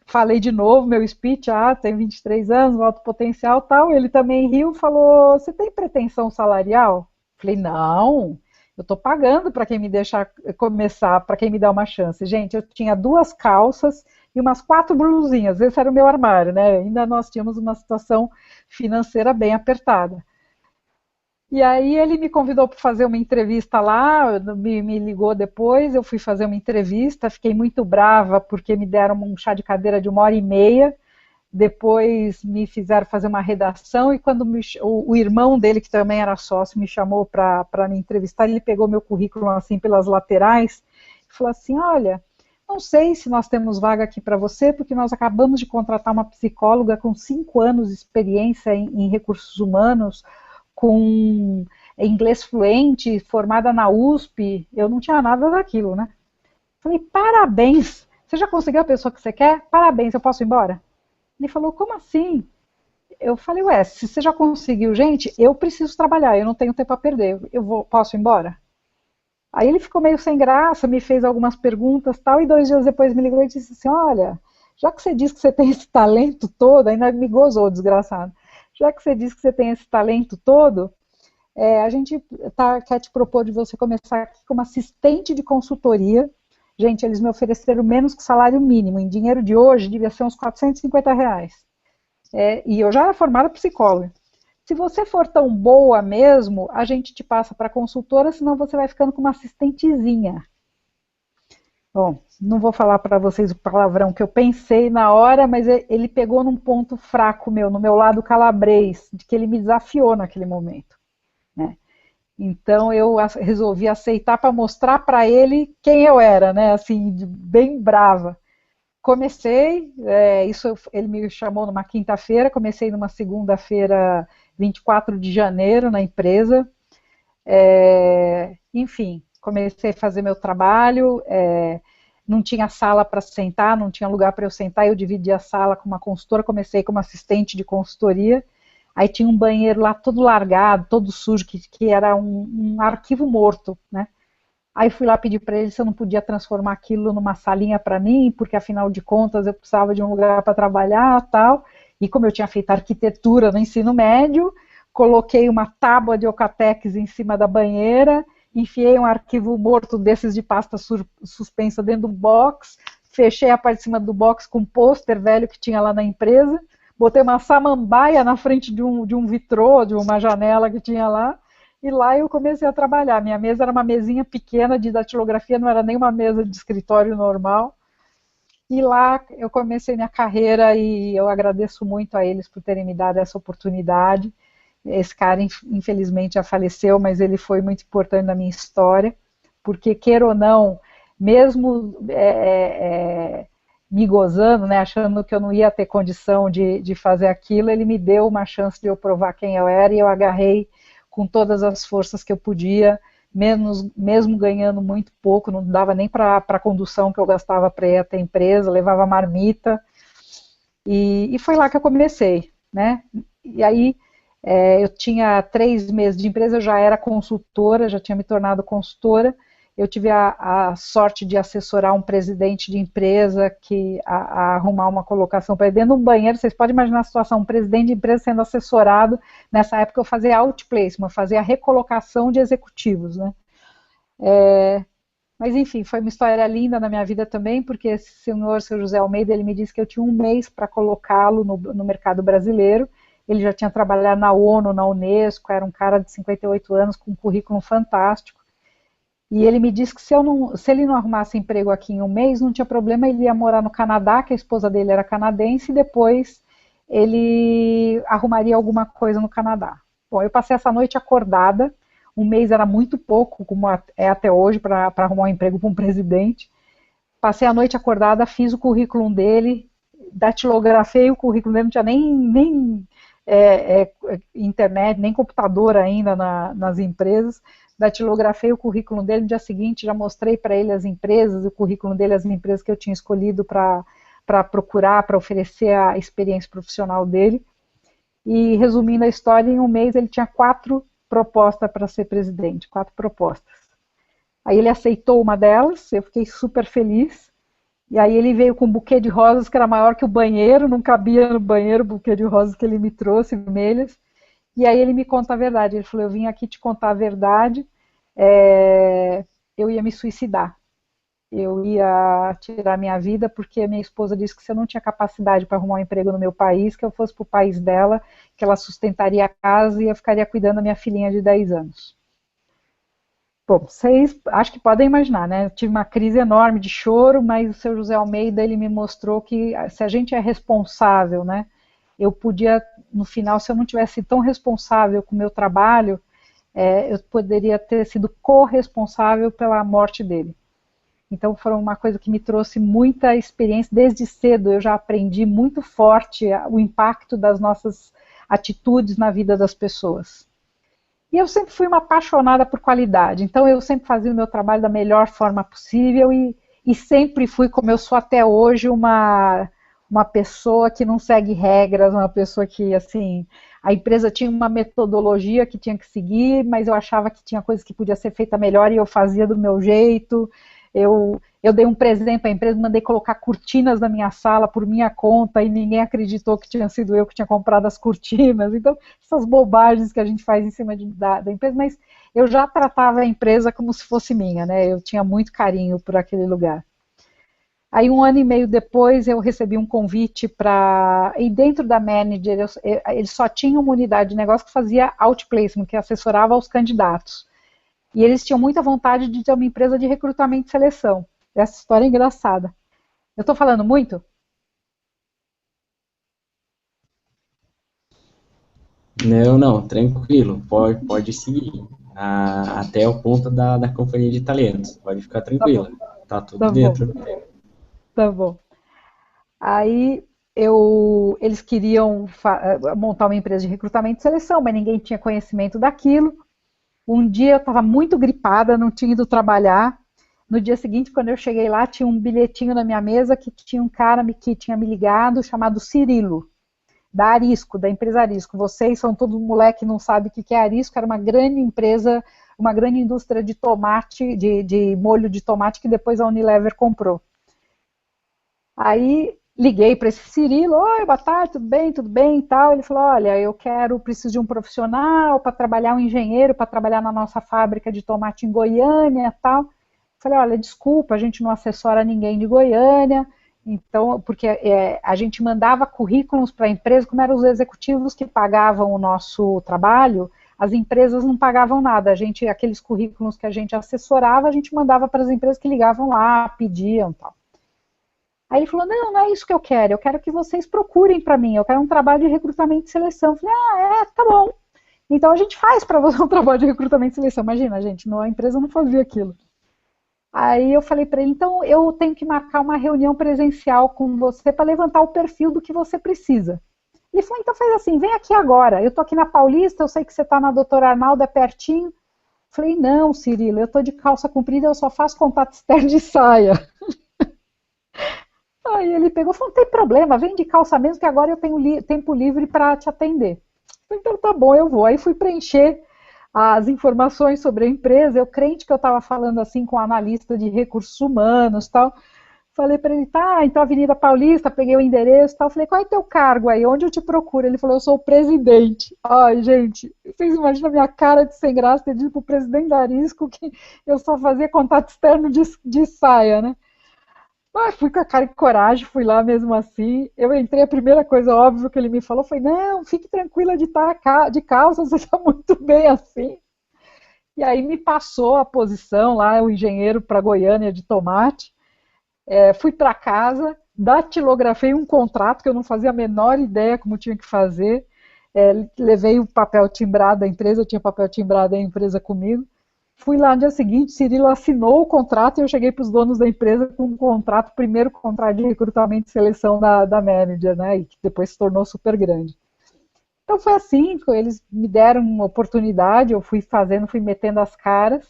falei de novo meu speech, tem 23 anos, alto potencial tal, ele também riu, falou, você tem pretensão salarial? Falei, não, eu estou pagando para quem me deixar começar, para quem me dá uma chance. Gente, eu tinha 2 calças e umas 4 blusinhas, esse era o meu armário, né? Ainda nós tínhamos uma situação financeira bem apertada. E aí ele me convidou para fazer uma entrevista lá, me ligou depois, eu fui fazer uma entrevista, fiquei muito brava porque me deram um chá de cadeira de 1h30, depois me fizeram fazer uma redação e quando o irmão dele, que também era sócio, me chamou para me entrevistar, ele pegou meu currículo assim pelas laterais e falou assim, olha, não sei se nós temos vaga aqui para você, porque nós acabamos de contratar uma psicóloga com 5 anos de experiência em recursos humanos, com inglês fluente, formada na USP, eu não tinha nada daquilo, né? Falei, parabéns, você já conseguiu a pessoa que você quer? Parabéns, eu posso ir embora? Ele falou, como assim? Eu falei, ué, se você já conseguiu, gente, eu preciso trabalhar, eu não tenho tempo a perder, posso ir embora? Aí ele ficou meio sem graça, me fez algumas perguntas tal, e 2 dias depois me ligou e disse assim, olha, já que você diz que você tem esse talento todo, ainda me gozou, desgraçado, já que você diz que você tem esse talento todo, a gente quer te propor de você começar aqui como assistente de consultoria. Gente, eles me ofereceram menos que salário mínimo, em dinheiro de hoje devia ser uns R$ 450. E eu já era formada psicóloga. Se você for tão boa mesmo, a gente te passa para consultora, senão você vai ficando com uma assistentezinha. Bom, não vou falar para vocês o palavrão que eu pensei na hora, mas ele pegou num ponto fraco meu, no meu lado calabrês, de que ele me desafiou naquele momento, né? Então eu resolvi aceitar para mostrar para ele quem eu era, né? Assim, bem brava. Comecei, ele me chamou numa quinta-feira, comecei numa segunda-feira, 24 de janeiro, na empresa. Enfim, comecei a fazer meu trabalho, não tinha sala para sentar, não tinha lugar para eu sentar, eu dividi a sala com uma consultora, comecei como assistente de consultoria, aí tinha um banheiro lá todo largado, todo sujo, que era um arquivo morto, né? Aí fui lá pedir para ele se eu não podia transformar aquilo numa salinha para mim, porque afinal de contas eu precisava de um lugar para trabalhar tal, e como eu tinha feito arquitetura no ensino médio, coloquei uma tábua de Ocatex em cima da banheira, enfiei um arquivo morto desses de pasta suspensa dentro do box, fechei a parte de cima do box com um pôster velho que tinha lá na empresa, botei uma samambaia na frente de um vitrô, de uma janela que tinha lá, e lá eu comecei a trabalhar. Minha mesa era uma mesinha pequena de datilografia, não era nem uma mesa de escritório normal, e lá eu comecei minha carreira e eu agradeço muito a eles por terem me dado essa oportunidade. Esse cara, infelizmente, já faleceu, mas ele foi muito importante na minha história, porque, queira ou não, mesmo me gozando, né, achando que eu não ia ter condição de fazer aquilo, ele me deu uma chance de eu provar quem eu era, e eu agarrei com todas as forças que eu podia, mesmo ganhando muito pouco, não dava nem para a condução que eu gastava para ir até a empresa, levava marmita, e foi lá que eu comecei, né, e aí eu tinha 3 meses de empresa, eu já era consultora, já tinha me tornado consultora, eu tive a sorte de assessorar um presidente de empresa a arrumar uma colocação para ele dentro de um banheiro. Vocês podem imaginar a situação, um presidente de empresa sendo assessorado. Nessa época eu fazia outplacement, fazia a recolocação de executivos, né? Mas enfim, foi uma história linda na minha vida também, porque esse senhor, seu José Almeida, ele me disse que eu tinha 1 mês para colocá-lo no mercado brasileiro. Ele já tinha trabalhado na ONU, na Unesco, era um cara de 58 anos com um currículo fantástico. E ele me disse que se ele não arrumasse emprego aqui em um mês, não tinha problema, ele ia morar no Canadá, que a esposa dele era canadense, e depois ele arrumaria alguma coisa no Canadá. Bom, eu passei essa noite acordada, um mês era muito pouco, como é até hoje, para arrumar um emprego para um presidente. Passei a noite acordada, fiz o currículo dele, datilografei o currículo dele, não tinha nem internet, nem computador ainda nas empresas, datilografei o currículo dele, no dia seguinte já mostrei para ele as empresas, o currículo dele, as empresas que eu tinha escolhido para procurar, para oferecer a experiência profissional dele. E resumindo a história, em um mês ele tinha 4 propostas para ser presidente, 4 propostas. Aí ele aceitou uma delas, eu fiquei super feliz, e aí ele veio com um buquê de rosas que era maior que o banheiro, não cabia no banheiro o buquê de rosas que ele me trouxe, vermelhas, e aí ele me conta a verdade, ele falou, eu vim aqui te contar a verdade, eu ia me suicidar, eu ia tirar minha vida porque minha esposa disse que se eu não tinha capacidade para arrumar um emprego no meu país, que eu fosse para o país dela, que ela sustentaria a casa e eu ficaria cuidando da minha filhinha de 10 anos. Bom, vocês acho que podem imaginar, né? Eu tive uma crise enorme de choro, mas o seu José Almeida, ele me mostrou que se a gente é responsável, né? Eu podia, no final, se eu não tivesse tão responsável com o meu trabalho, eu poderia ter sido corresponsável pela morte dele. Então, foi uma coisa que me trouxe muita experiência. Desde cedo eu já aprendi muito forte o impacto das nossas atitudes na vida das pessoas. E eu sempre fui uma apaixonada por qualidade, então eu sempre fazia o meu trabalho da melhor forma possível e sempre fui, como eu sou até hoje, uma pessoa que não segue regras, uma pessoa que, assim, a empresa tinha uma metodologia que tinha que seguir, mas eu achava que tinha coisas que podia ser feita melhor e eu fazia do meu jeito. Eu dei um presente para a empresa, mandei colocar cortinas na minha sala por minha conta e ninguém acreditou que tinha sido eu que tinha comprado as cortinas. Então, essas bobagens que a gente faz em cima da empresa, mas eu já tratava a empresa como se fosse minha, né? Eu tinha muito carinho por aquele lugar. Aí 1 ano e meio depois eu recebi um convite para... E dentro da Manager, eles só tinham uma unidade de negócio que fazia outplacement, que assessorava os candidatos. E eles tinham muita vontade de ter uma empresa de recrutamento e seleção. Essa história é engraçada. Eu estou falando muito? Não, tranquilo, pode seguir. Até o ponto da companhia de talentos. Pode ficar tranquila. Tá tudo dentro do tempo. Tá bom. Aí eles queriam montar uma empresa de recrutamento e seleção, mas ninguém tinha conhecimento daquilo. Um dia eu estava muito gripada, não tinha ido trabalhar. No dia seguinte, quando eu cheguei lá, tinha um bilhetinho na minha mesa que tinha um cara que tinha me ligado, chamado Cirilo, da Arisco, da empresa Arisco. Vocês são todos moleque que não sabe o que é Arisco, era uma grande empresa, uma grande indústria de tomate, de molho de tomate que depois a Unilever comprou. Aí liguei para esse Cirilo, oi, boa tarde, tudo bem e tal. Ele falou, olha, preciso de um profissional para trabalhar, um engenheiro para trabalhar na nossa fábrica de tomate em Goiânia e tal. Falei, olha, desculpa, a gente não assessora ninguém de Goiânia, então, porque a gente mandava currículos para a empresa, como eram os executivos que pagavam o nosso trabalho, as empresas não pagavam nada, aqueles currículos que a gente assessorava, a gente mandava para as empresas que ligavam lá, pediam e tal. Aí ele falou, não é isso que eu quero que vocês procurem para mim, eu quero um trabalho de recrutamento e seleção. Eu falei, tá bom. Então a gente faz para você um trabalho de recrutamento e seleção. Imagina, gente, a empresa não fazia aquilo. Aí eu falei para ele, então eu tenho que marcar uma reunião presencial com você para levantar o perfil do que você precisa. Ele falou, então faz assim, vem aqui agora, eu estou aqui na Paulista, eu sei que você está na Doutora Arnaldo, é pertinho. Eu falei, não, Cirilo, eu estou de calça comprida, eu só faço contato externo de saia. Aí ele pegou e falou, não tem problema, vem de calça mesmo, que agora eu tenho tempo livre para te atender. Então tá bom, eu vou. Aí fui preencher as informações sobre a empresa, eu crente que eu estava falando assim com o analista de recursos humanos e tal. Falei para ele, tá, então Avenida Paulista, peguei o endereço e tal. Falei, qual é teu cargo aí? Onde eu te procuro? Ele falou, eu sou o presidente. Ai, gente, vocês imaginam a minha cara de sem graça ter dito pro presidente da Arisco que eu só fazia contato externo de saia, né? Mas fui com a cara e coragem, fui lá mesmo assim. Eu entrei, a primeira coisa óbvia que ele me falou foi, não, fique tranquila de estar de calça, você está muito bem assim. E aí me passou a posição lá, o engenheiro para Goiânia de tomate. Fui para casa, datilografei um contrato que eu não fazia a menor ideia como tinha que fazer. Levei o papel timbrado da empresa, eu tinha papel timbrado da empresa comigo. Fui lá no dia seguinte, Cirilo assinou o contrato e eu cheguei para os donos da empresa com um contrato, primeiro contrato de recrutamento e seleção da manager, né, e que depois se tornou super grande. Então foi assim, eles me deram uma oportunidade, eu fui fazendo, fui metendo as caras.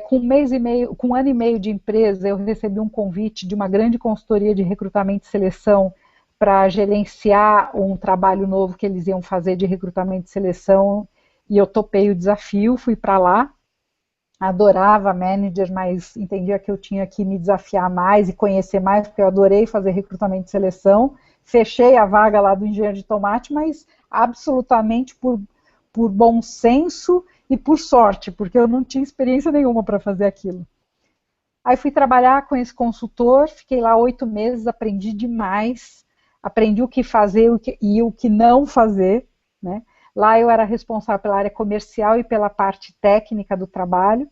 Com um ano e meio de empresa, eu recebi um convite de uma grande consultoria de recrutamento e seleção para gerenciar um trabalho novo que eles iam fazer de recrutamento e seleção, e eu topei o desafio, fui para lá. Adorava manager, mas entendia que eu tinha que me desafiar mais e conhecer mais, porque eu adorei fazer recrutamento e seleção. Fechei a vaga lá do engenheiro de tomate, mas absolutamente por bom senso e por sorte, porque eu não tinha experiência nenhuma para fazer aquilo. Aí fui trabalhar com esse consultor, fiquei lá 8 meses, aprendi demais, aprendi o que fazer e o que não fazer, né? Lá eu era responsável pela área comercial e pela parte técnica do trabalho,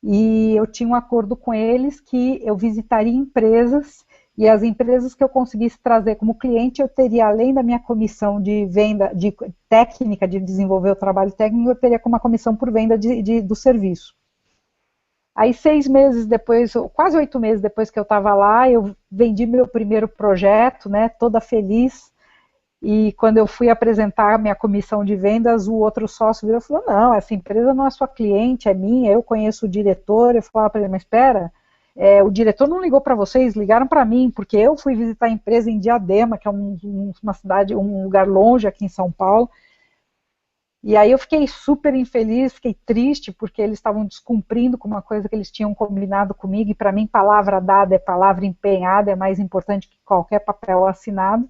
e eu tinha um acordo com eles que eu visitaria empresas, e as empresas que eu conseguisse trazer como cliente, eu teria, além da minha comissão de venda, de técnica, de desenvolver o trabalho técnico, eu teria uma comissão por venda do serviço. Aí 6 meses depois, quase 8 meses depois que eu estava lá, eu vendi meu primeiro projeto, né, toda feliz. E quando eu fui apresentar a minha comissão de vendas, o outro sócio virou e falou, não, essa empresa não é sua cliente, é minha, eu conheço o diretor. Eu falava para ele, mas espera, o diretor não ligou para vocês, ligaram para mim, porque eu fui visitar a empresa em Diadema, que é uma cidade, um lugar longe aqui em São Paulo. E aí eu fiquei super infeliz, fiquei triste, porque eles estavam descumprindo com uma coisa que eles tinham combinado comigo, e para mim palavra dada é palavra empenhada, é mais importante que qualquer papel assinado.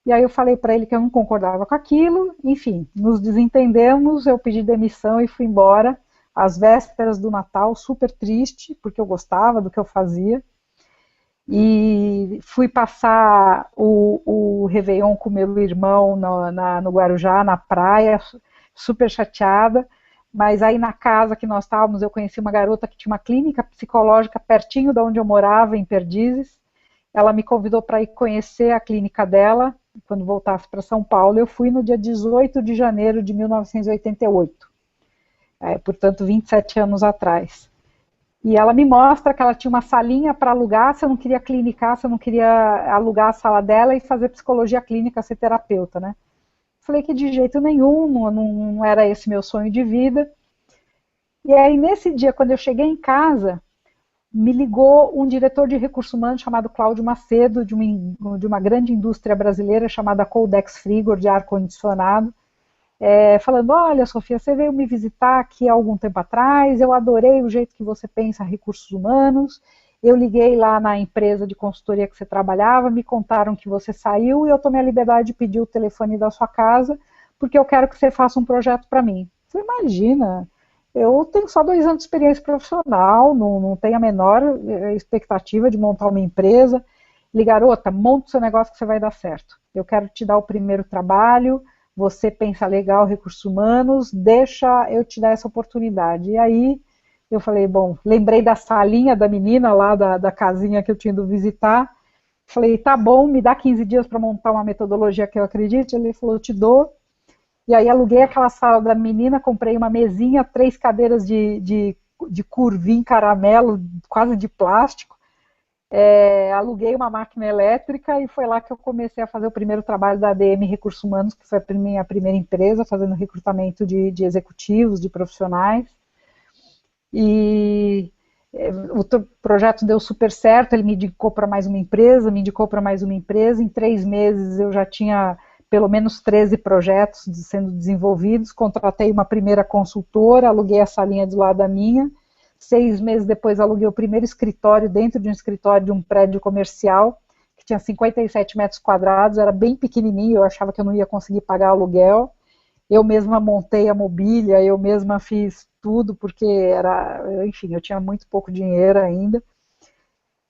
E aí eu falei para ele que eu não concordava com aquilo, enfim, nos desentendemos, eu pedi demissão e fui embora, às vésperas do Natal, super triste, porque eu gostava do que eu fazia. E fui passar o Réveillon com meu irmão no Guarujá, na praia, super chateada, mas aí na casa que nós estávamos, eu conheci uma garota que tinha uma clínica psicológica pertinho de onde eu morava, em Perdizes. Ela me convidou para ir conhecer a clínica dela, quando voltasse para São Paulo. Eu fui no dia 18 de janeiro de 1988, portanto 27 anos atrás. E ela me mostra que ela tinha uma salinha para alugar, se eu não queria clinicar, se eu não queria alugar a sala dela e fazer psicologia clínica, ser terapeuta, né? Falei que de jeito nenhum, não era esse meu sonho de vida. E aí nesse dia, quando eu cheguei em casa, me ligou um diretor de recursos humanos chamado Cláudio Macedo, de uma grande indústria brasileira chamada Coldex Frigor, de ar-condicionado, falando, olha, Sofia, você veio me visitar aqui há algum tempo atrás, eu adorei o jeito que você pensa em recursos humanos, eu liguei lá na empresa de consultoria que você trabalhava, me contaram que você saiu e eu tomei a liberdade de pedir o telefone da sua casa, porque eu quero que você faça um projeto para mim. Você imagina, eu tenho só 2 anos de experiência profissional, não tenho a menor expectativa de montar uma empresa. Garota, monta o seu negócio que você vai dar certo. Eu quero te dar o primeiro trabalho, você pensa legal, recursos humanos, deixa eu te dar essa oportunidade. E aí eu falei, bom, lembrei da salinha da menina lá, da casinha que eu tinha ido visitar. Falei, tá bom, me dá 15 dias para montar uma metodologia que eu acredite. Ele falou, eu te dou. E aí aluguei aquela sala da menina, comprei uma mesinha, 3 cadeiras de curvim caramelo, quase de plástico, aluguei uma máquina elétrica e foi lá que eu comecei a fazer o primeiro trabalho da ADM Recursos Humanos, que foi a minha primeira empresa, fazendo recrutamento de executivos, de profissionais. E o projeto deu super certo, ele me indicou para mais uma empresa, em 3 meses eu já tinha pelo menos 13 projetos sendo desenvolvidos, contratei uma primeira consultora, aluguei a salinha do lado da minha, 6 meses depois aluguei o primeiro escritório dentro de um escritório de um prédio comercial, que tinha 57 metros quadrados, era bem pequenininho, eu achava que eu não ia conseguir pagar aluguel, eu mesma montei a mobília, eu mesma fiz tudo, porque enfim, eu tinha muito pouco dinheiro ainda.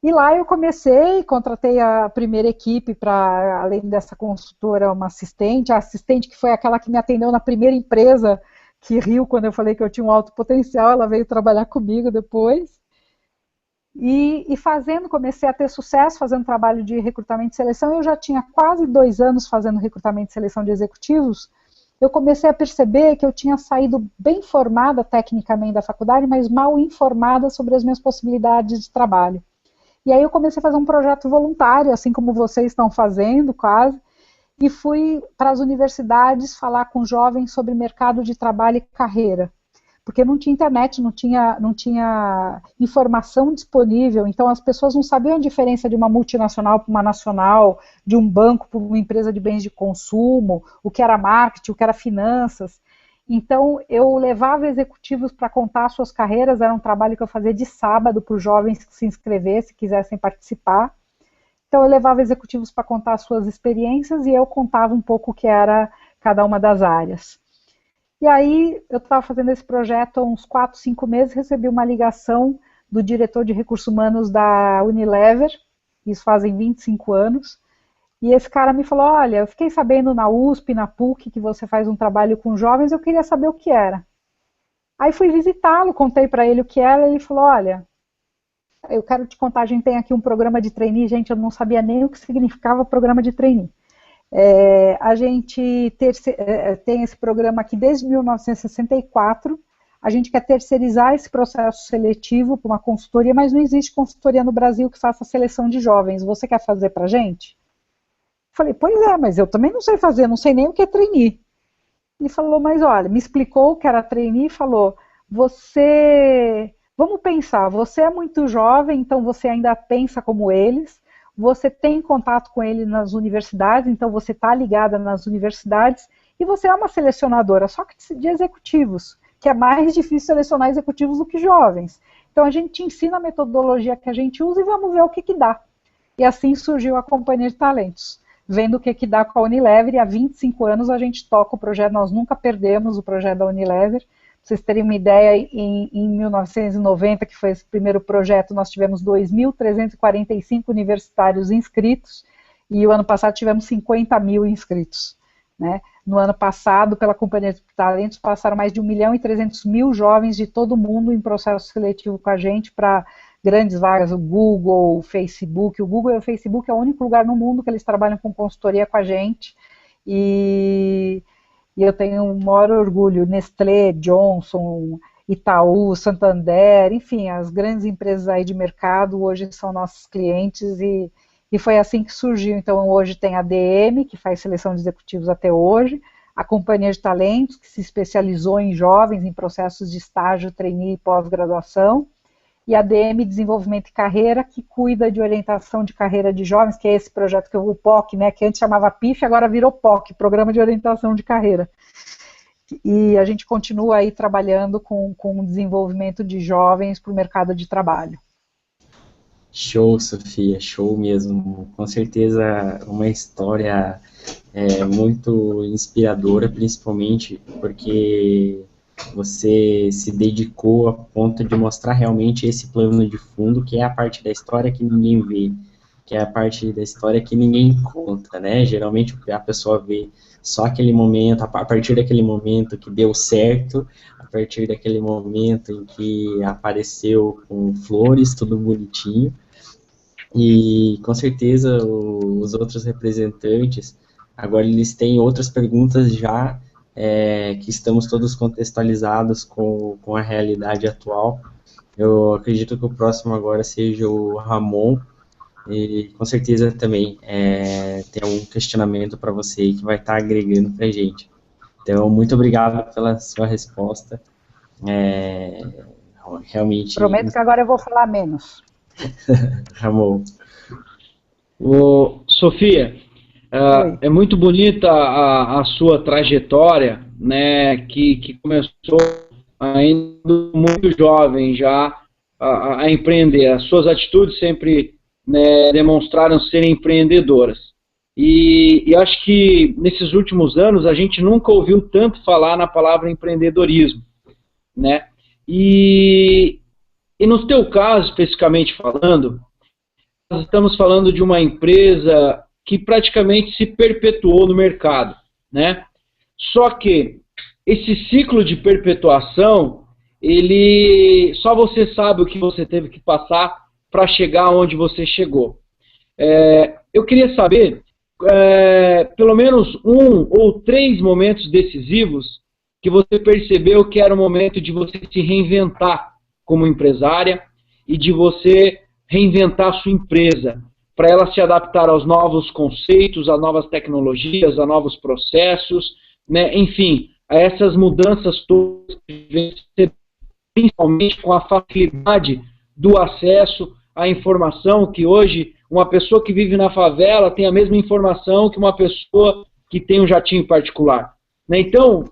E lá eu comecei, contratei a primeira equipe para, além dessa consultora, uma assistente, a assistente que foi aquela que me atendeu na primeira empresa que riu quando eu falei que eu tinha um alto potencial, ela veio trabalhar comigo depois. E fazendo, comecei a ter sucesso fazendo trabalho de recrutamento e seleção. Eu já tinha quase 2 anos fazendo recrutamento e seleção de executivos. Eu comecei a perceber que eu tinha saído bem formada tecnicamente da faculdade, mas mal informada sobre as minhas possibilidades de trabalho. E aí eu comecei a fazer um projeto voluntário, assim como vocês estão fazendo, quase, e fui para as universidades falar com jovens sobre mercado de trabalho e carreira. Porque não tinha internet, não tinha informação disponível, então as pessoas não sabiam a diferença de uma multinacional para uma nacional, de um banco para uma empresa de bens de consumo, o que era marketing, o que era finanças. Então eu levava executivos para contar suas carreiras, era um trabalho que eu fazia de sábado para os jovens que se inscrevessem, quisessem participar. Então eu levava executivos para contar suas experiências e eu contava um pouco o que era cada uma das áreas. E aí, eu estava fazendo esse projeto há uns 4, 5 meses, recebi uma ligação do diretor de recursos humanos da Unilever, isso fazem 25 anos, e esse cara me falou, olha, eu fiquei sabendo na USP, na PUC, que você faz um trabalho com jovens, eu queria saber o que era. Aí fui visitá-lo, contei para ele o que era, ele falou, olha, eu quero te contar, a gente tem aqui um programa de trainee, gente, eu não sabia nem o que significava programa de trainee. A gente tem esse programa aqui desde 1964, a gente quer terceirizar esse processo seletivo para uma consultoria, mas não existe consultoria no Brasil que faça seleção de jovens, você quer fazer para a gente? Falei, pois é, mas eu também não sei fazer, não sei nem o que é trainee. Ele falou, mas olha, me explicou o que era trainee e falou, vamos pensar, você é muito jovem, então você ainda pensa como eles, você tem contato com ele nas universidades, então você está ligada nas universidades, e você é uma selecionadora, só que de executivos, que é mais difícil selecionar executivos do que jovens. Então a gente te ensina a metodologia que a gente usa e vamos ver o que dá. E assim surgiu a Companhia de Talentos, vendo o que dá com a Unilever, e há 25 anos a gente toca o projeto, nós nunca perdemos o projeto da Unilever. Pra vocês terem uma ideia, em 1990, que foi esse primeiro projeto, nós tivemos 2.345 universitários inscritos, e o ano passado tivemos 50 mil inscritos. Né? No ano passado, pela Companhia de Talentos, passaram mais de 1.300.000 jovens de todo mundo em processo seletivo com a gente para grandes vagas, o Google, o Facebook. O Google e o Facebook é o único lugar no mundo que eles trabalham com consultoria com a gente, e eu tenho um maior orgulho, Nestlé, Johnson, Itaú, Santander, enfim, as grandes empresas aí de mercado hoje são nossos clientes, e foi assim que surgiu. Então hoje tem a DM, que faz seleção de executivos até hoje, a Companhia de Talentos, que se especializou em jovens, em processos de estágio, trainee e pós-graduação, e a DM Desenvolvimento e Carreira, que cuida de orientação de carreira de jovens, que é esse projeto que o POC, né, que antes chamava PIF, agora virou POC, Programa de Orientação de Carreira. E a gente continua aí trabalhando com o desenvolvimento de jovens para o mercado de trabalho. Show, Sofia, show mesmo. Com certeza uma história muito inspiradora, principalmente porque você se dedicou a ponto de mostrar realmente esse plano de fundo, que é a parte da história que ninguém vê, que é a parte da história que ninguém conta, né? Geralmente a pessoa vê só aquele momento, a partir daquele momento que deu certo, a partir daquele momento em que apareceu com flores, tudo bonitinho, e com certeza os outros representantes, agora eles têm outras perguntas já, que estamos todos contextualizados com a realidade atual. Eu acredito que o próximo agora seja o Ramon, e com certeza também tem algum questionamento para você que vai estar agregando para a gente. Então, muito obrigado pela sua resposta. Realmente... Prometo que agora eu vou falar menos. Ramon. Sofia, é muito bonita a sua trajetória, né, que começou ainda muito jovem já a empreender. As suas atitudes sempre, né, demonstraram serem empreendedoras. E acho que nesses últimos anos a gente nunca ouviu tanto falar na palavra empreendedorismo, né? E no teu caso, especificamente falando, nós estamos falando de uma empresa que praticamente se perpetuou no mercado, né? Só que esse ciclo de perpetuação, ele só você sabe o que você teve que passar para chegar onde você chegou. Eu queria saber, pelo menos 1 ou 3 momentos decisivos que você percebeu que era o momento de você se reinventar como empresária e de você reinventar a sua empresa, para ela se adaptar aos novos conceitos, a novas tecnologias, a novos processos, né? Enfim, a essas mudanças todas, principalmente com a facilidade do acesso à informação, que hoje uma pessoa que vive na favela tem a mesma informação que uma pessoa que tem um jatinho particular, né? Então,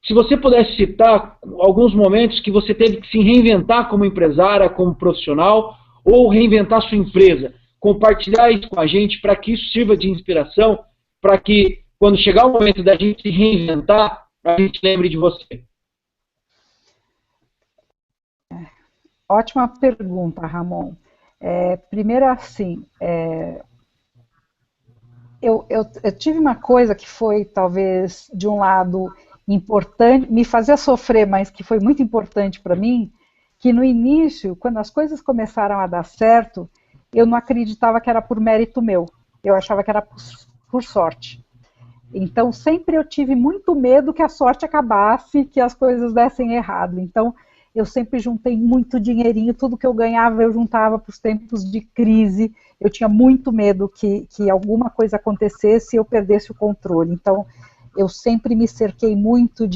se você pudesse citar alguns momentos que você teve que se reinventar como empresária, como profissional, ou reinventar sua empresa, compartilhar isso com a gente para que isso sirva de inspiração, para que quando chegar o momento da gente se reinventar, a gente lembre de você. Ótima pergunta, Ramon. Primeiro, assim, eu tive uma coisa que foi, talvez, de um lado importante, me fazia sofrer, mas que foi muito importante para mim, que no início, quando as coisas começaram a dar certo, eu não acreditava que era por mérito meu, eu achava que era por sorte. Então, sempre eu tive muito medo que a sorte acabasse, que as coisas dessem errado. Então, eu sempre juntei muito dinheirinho, tudo que eu ganhava eu juntava para os tempos de crise. Eu tinha muito medo que alguma coisa acontecesse e eu perdesse o controle. Então, eu sempre me cerquei muito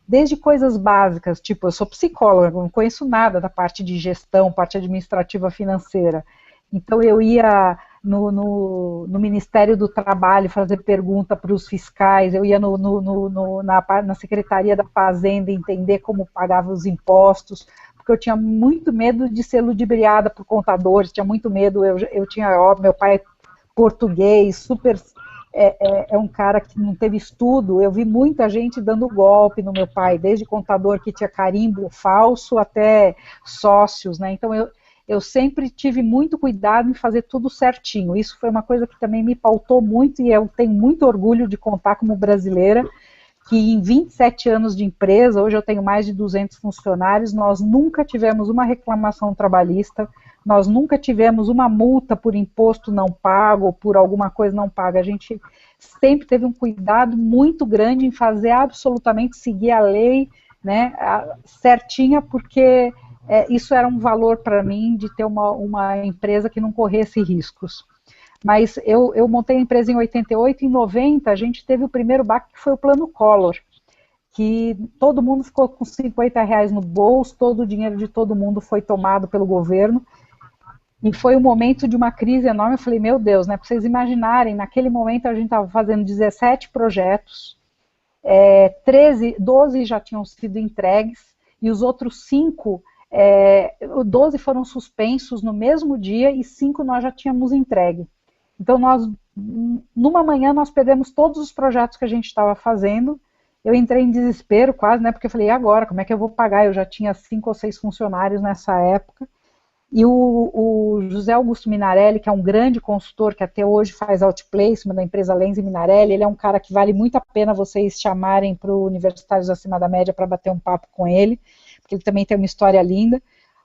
desde coisas básicas, tipo, eu sou psicóloga, não conheço nada da parte de gestão, parte administrativa financeira. Então, eu ia no Ministério do Trabalho fazer pergunta para os fiscais, eu ia na Secretaria da Fazenda entender como pagava os impostos, porque eu tinha muito medo de ser ludibriada por contadores, tinha muito medo, eu tinha, meu pai português, super... É um cara que não teve estudo, eu vi muita gente dando golpe no meu pai, desde contador que tinha carimbo falso até sócios, né? Então eu sempre tive muito cuidado em fazer tudo certinho. Isso foi uma coisa que também me pautou muito e eu tenho muito orgulho de contar como brasileira, que em 27 anos de empresa, hoje eu tenho mais de 200 funcionários, nós nunca tivemos uma reclamação trabalhista, nós nunca tivemos uma multa por imposto não pago, ou por alguma coisa não paga. A gente sempre teve um cuidado muito grande em fazer absolutamente seguir a lei, né, certinha, porque isso era um valor para mim de ter uma empresa que não corresse riscos. Mas eu montei a empresa em 88, em 90 a gente teve o primeiro baque, que foi o Plano Collor, que todo mundo ficou com R$50 no bolso, todo o dinheiro de todo mundo foi tomado pelo governo, e foi um momento de uma crise enorme. Eu falei, meu Deus, né, para vocês imaginarem, naquele momento a gente estava fazendo 17 projetos, 12 já tinham sido entregues, e os outros 5, 12 foram suspensos no mesmo dia, e 5 nós já tínhamos entregue. Então, numa manhã, nós perdemos todos os projetos que a gente estava fazendo. Eu entrei em desespero quase, né? Porque eu falei, e agora? Como é que eu vou pagar? Eu já tinha 5 ou 6 funcionários nessa época. E o José Augusto Minarelli, que é um grande consultor, que até hoje faz outplacement da empresa Lenz e Minarelli, ele é um cara que vale muito a pena vocês chamarem para o Universitários Acima da Média para bater um papo com ele, porque ele também tem uma história linda.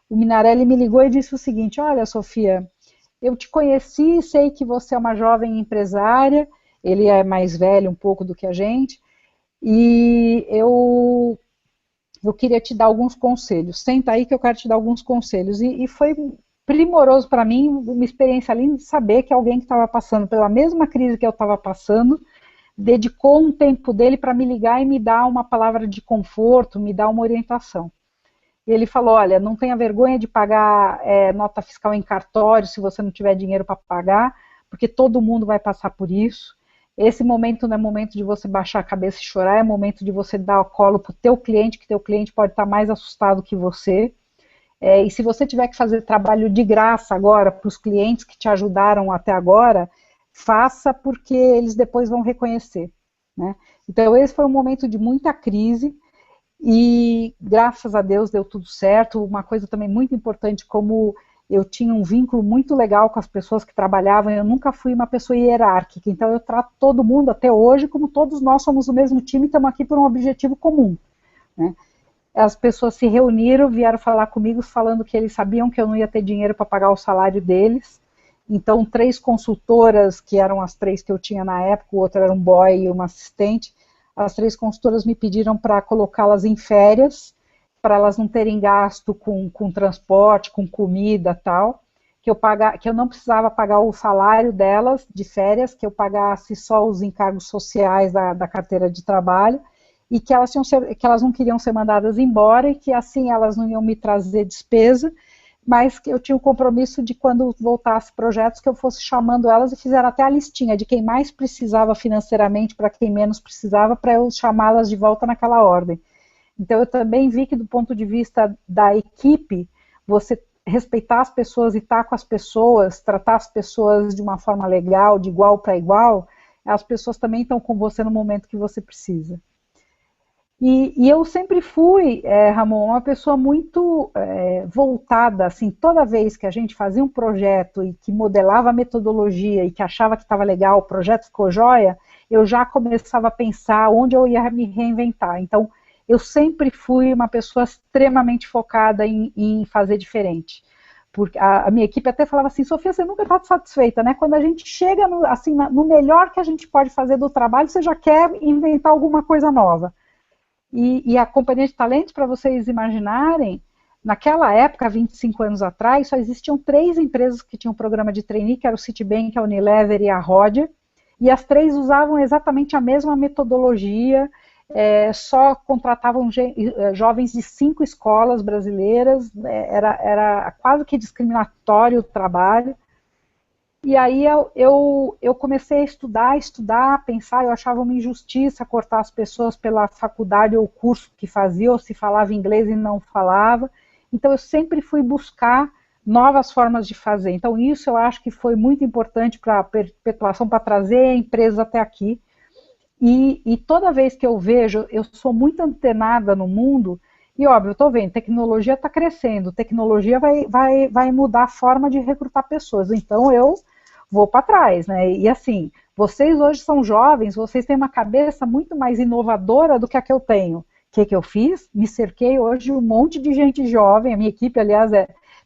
O Minarelli me ligou e disse o seguinte, olha, Sofia, eu te conheci, sei que você é uma jovem empresária, ele é mais velho um pouco do que a gente, e eu queria te dar alguns conselhos. Senta aí que eu quero te dar alguns conselhos. E foi primoroso para mim, uma experiência linda de saber que alguém que estava passando pela mesma crise que eu estava passando, dedicou um tempo dele para me ligar e me dar uma palavra de conforto, me dar uma orientação. E ele falou, olha, não tenha vergonha de pagar nota fiscal em cartório se você não tiver dinheiro para pagar, porque todo mundo vai passar por isso. Esse momento não é momento de você baixar a cabeça e chorar, é momento de você dar o colo para o teu cliente, que teu cliente pode estar mais assustado que você. E se você tiver que fazer trabalho de graça agora para os clientes que te ajudaram até agora, faça, porque eles depois vão reconhecer, né? Então esse foi um momento de muita crise, e graças a Deus deu tudo certo. Uma coisa também muito importante, como eu tinha um vínculo muito legal com as pessoas que trabalhavam, eu nunca fui uma pessoa hierárquica, então eu trato todo mundo até hoje como todos nós somos o mesmo time e estamos aqui por um objetivo comum, né? As pessoas se reuniram, vieram falar comigo falando que eles sabiam que eu não ia ter dinheiro para pagar o salário deles, então 3 consultoras, que eram as 3 que eu tinha na época, o outro era um boy e uma assistente, as 3 consultoras me pediram para colocá-las em férias, para elas não terem gasto com transporte, com comida e tal, que eu não precisava pagar o salário delas de férias, que eu pagasse só os encargos sociais da carteira de trabalho, e que elas não queriam ser mandadas embora, e que assim elas não iam me trazer despesa, mas que eu tinha o compromisso de quando voltasse projetos, que eu fosse chamando elas e fizeram até a listinha de quem mais precisava financeiramente para quem menos precisava, para eu chamá-las de volta naquela ordem. Então, eu também vi que, do ponto de vista da equipe, você respeitar as pessoas e estar com as pessoas, tratar as pessoas de uma forma legal, de igual para igual, as pessoas também estão com você no momento que você precisa. E eu sempre fui, Ramon, uma pessoa muito voltada, assim, toda vez que a gente fazia um projeto e que modelava a metodologia e que achava que estava legal, o projeto ficou joia, eu já começava a pensar onde eu ia me reinventar. Então, eu sempre fui uma pessoa extremamente focada em fazer diferente. Porque a minha equipe até falava assim, Sofia, você nunca está satisfeita, né? Quando a gente chega no melhor que a gente pode fazer do trabalho, você já quer inventar alguma coisa nova. E a Companhia de Talentos, para vocês imaginarem, naquela época, 25 anos atrás, só existiam 3 empresas que tinham programa de trainee, que era o Citibank, a Unilever e a Rodia, e as 3 usavam exatamente a mesma metodologia, só contratavam jovens de 5 escolas brasileiras, era quase que discriminatório o trabalho. E aí eu comecei a estudar, pensar, eu achava uma injustiça cortar as pessoas pela faculdade ou curso que fazia, ou se falava inglês e não falava. Então eu sempre fui buscar novas formas de fazer. Então isso eu acho que foi muito importante para a perpetuação, para trazer a empresa até aqui. E toda vez que eu vejo, eu sou muito antenada no mundo, e óbvio, eu estou vendo, tecnologia está crescendo, tecnologia vai mudar a forma de recrutar pessoas, então eu vou para trás, né? E assim, vocês hoje são jovens, vocês têm uma cabeça muito mais inovadora do que a que eu tenho. O que eu fiz? Me cerquei hoje de um monte de gente jovem, a minha equipe, aliás,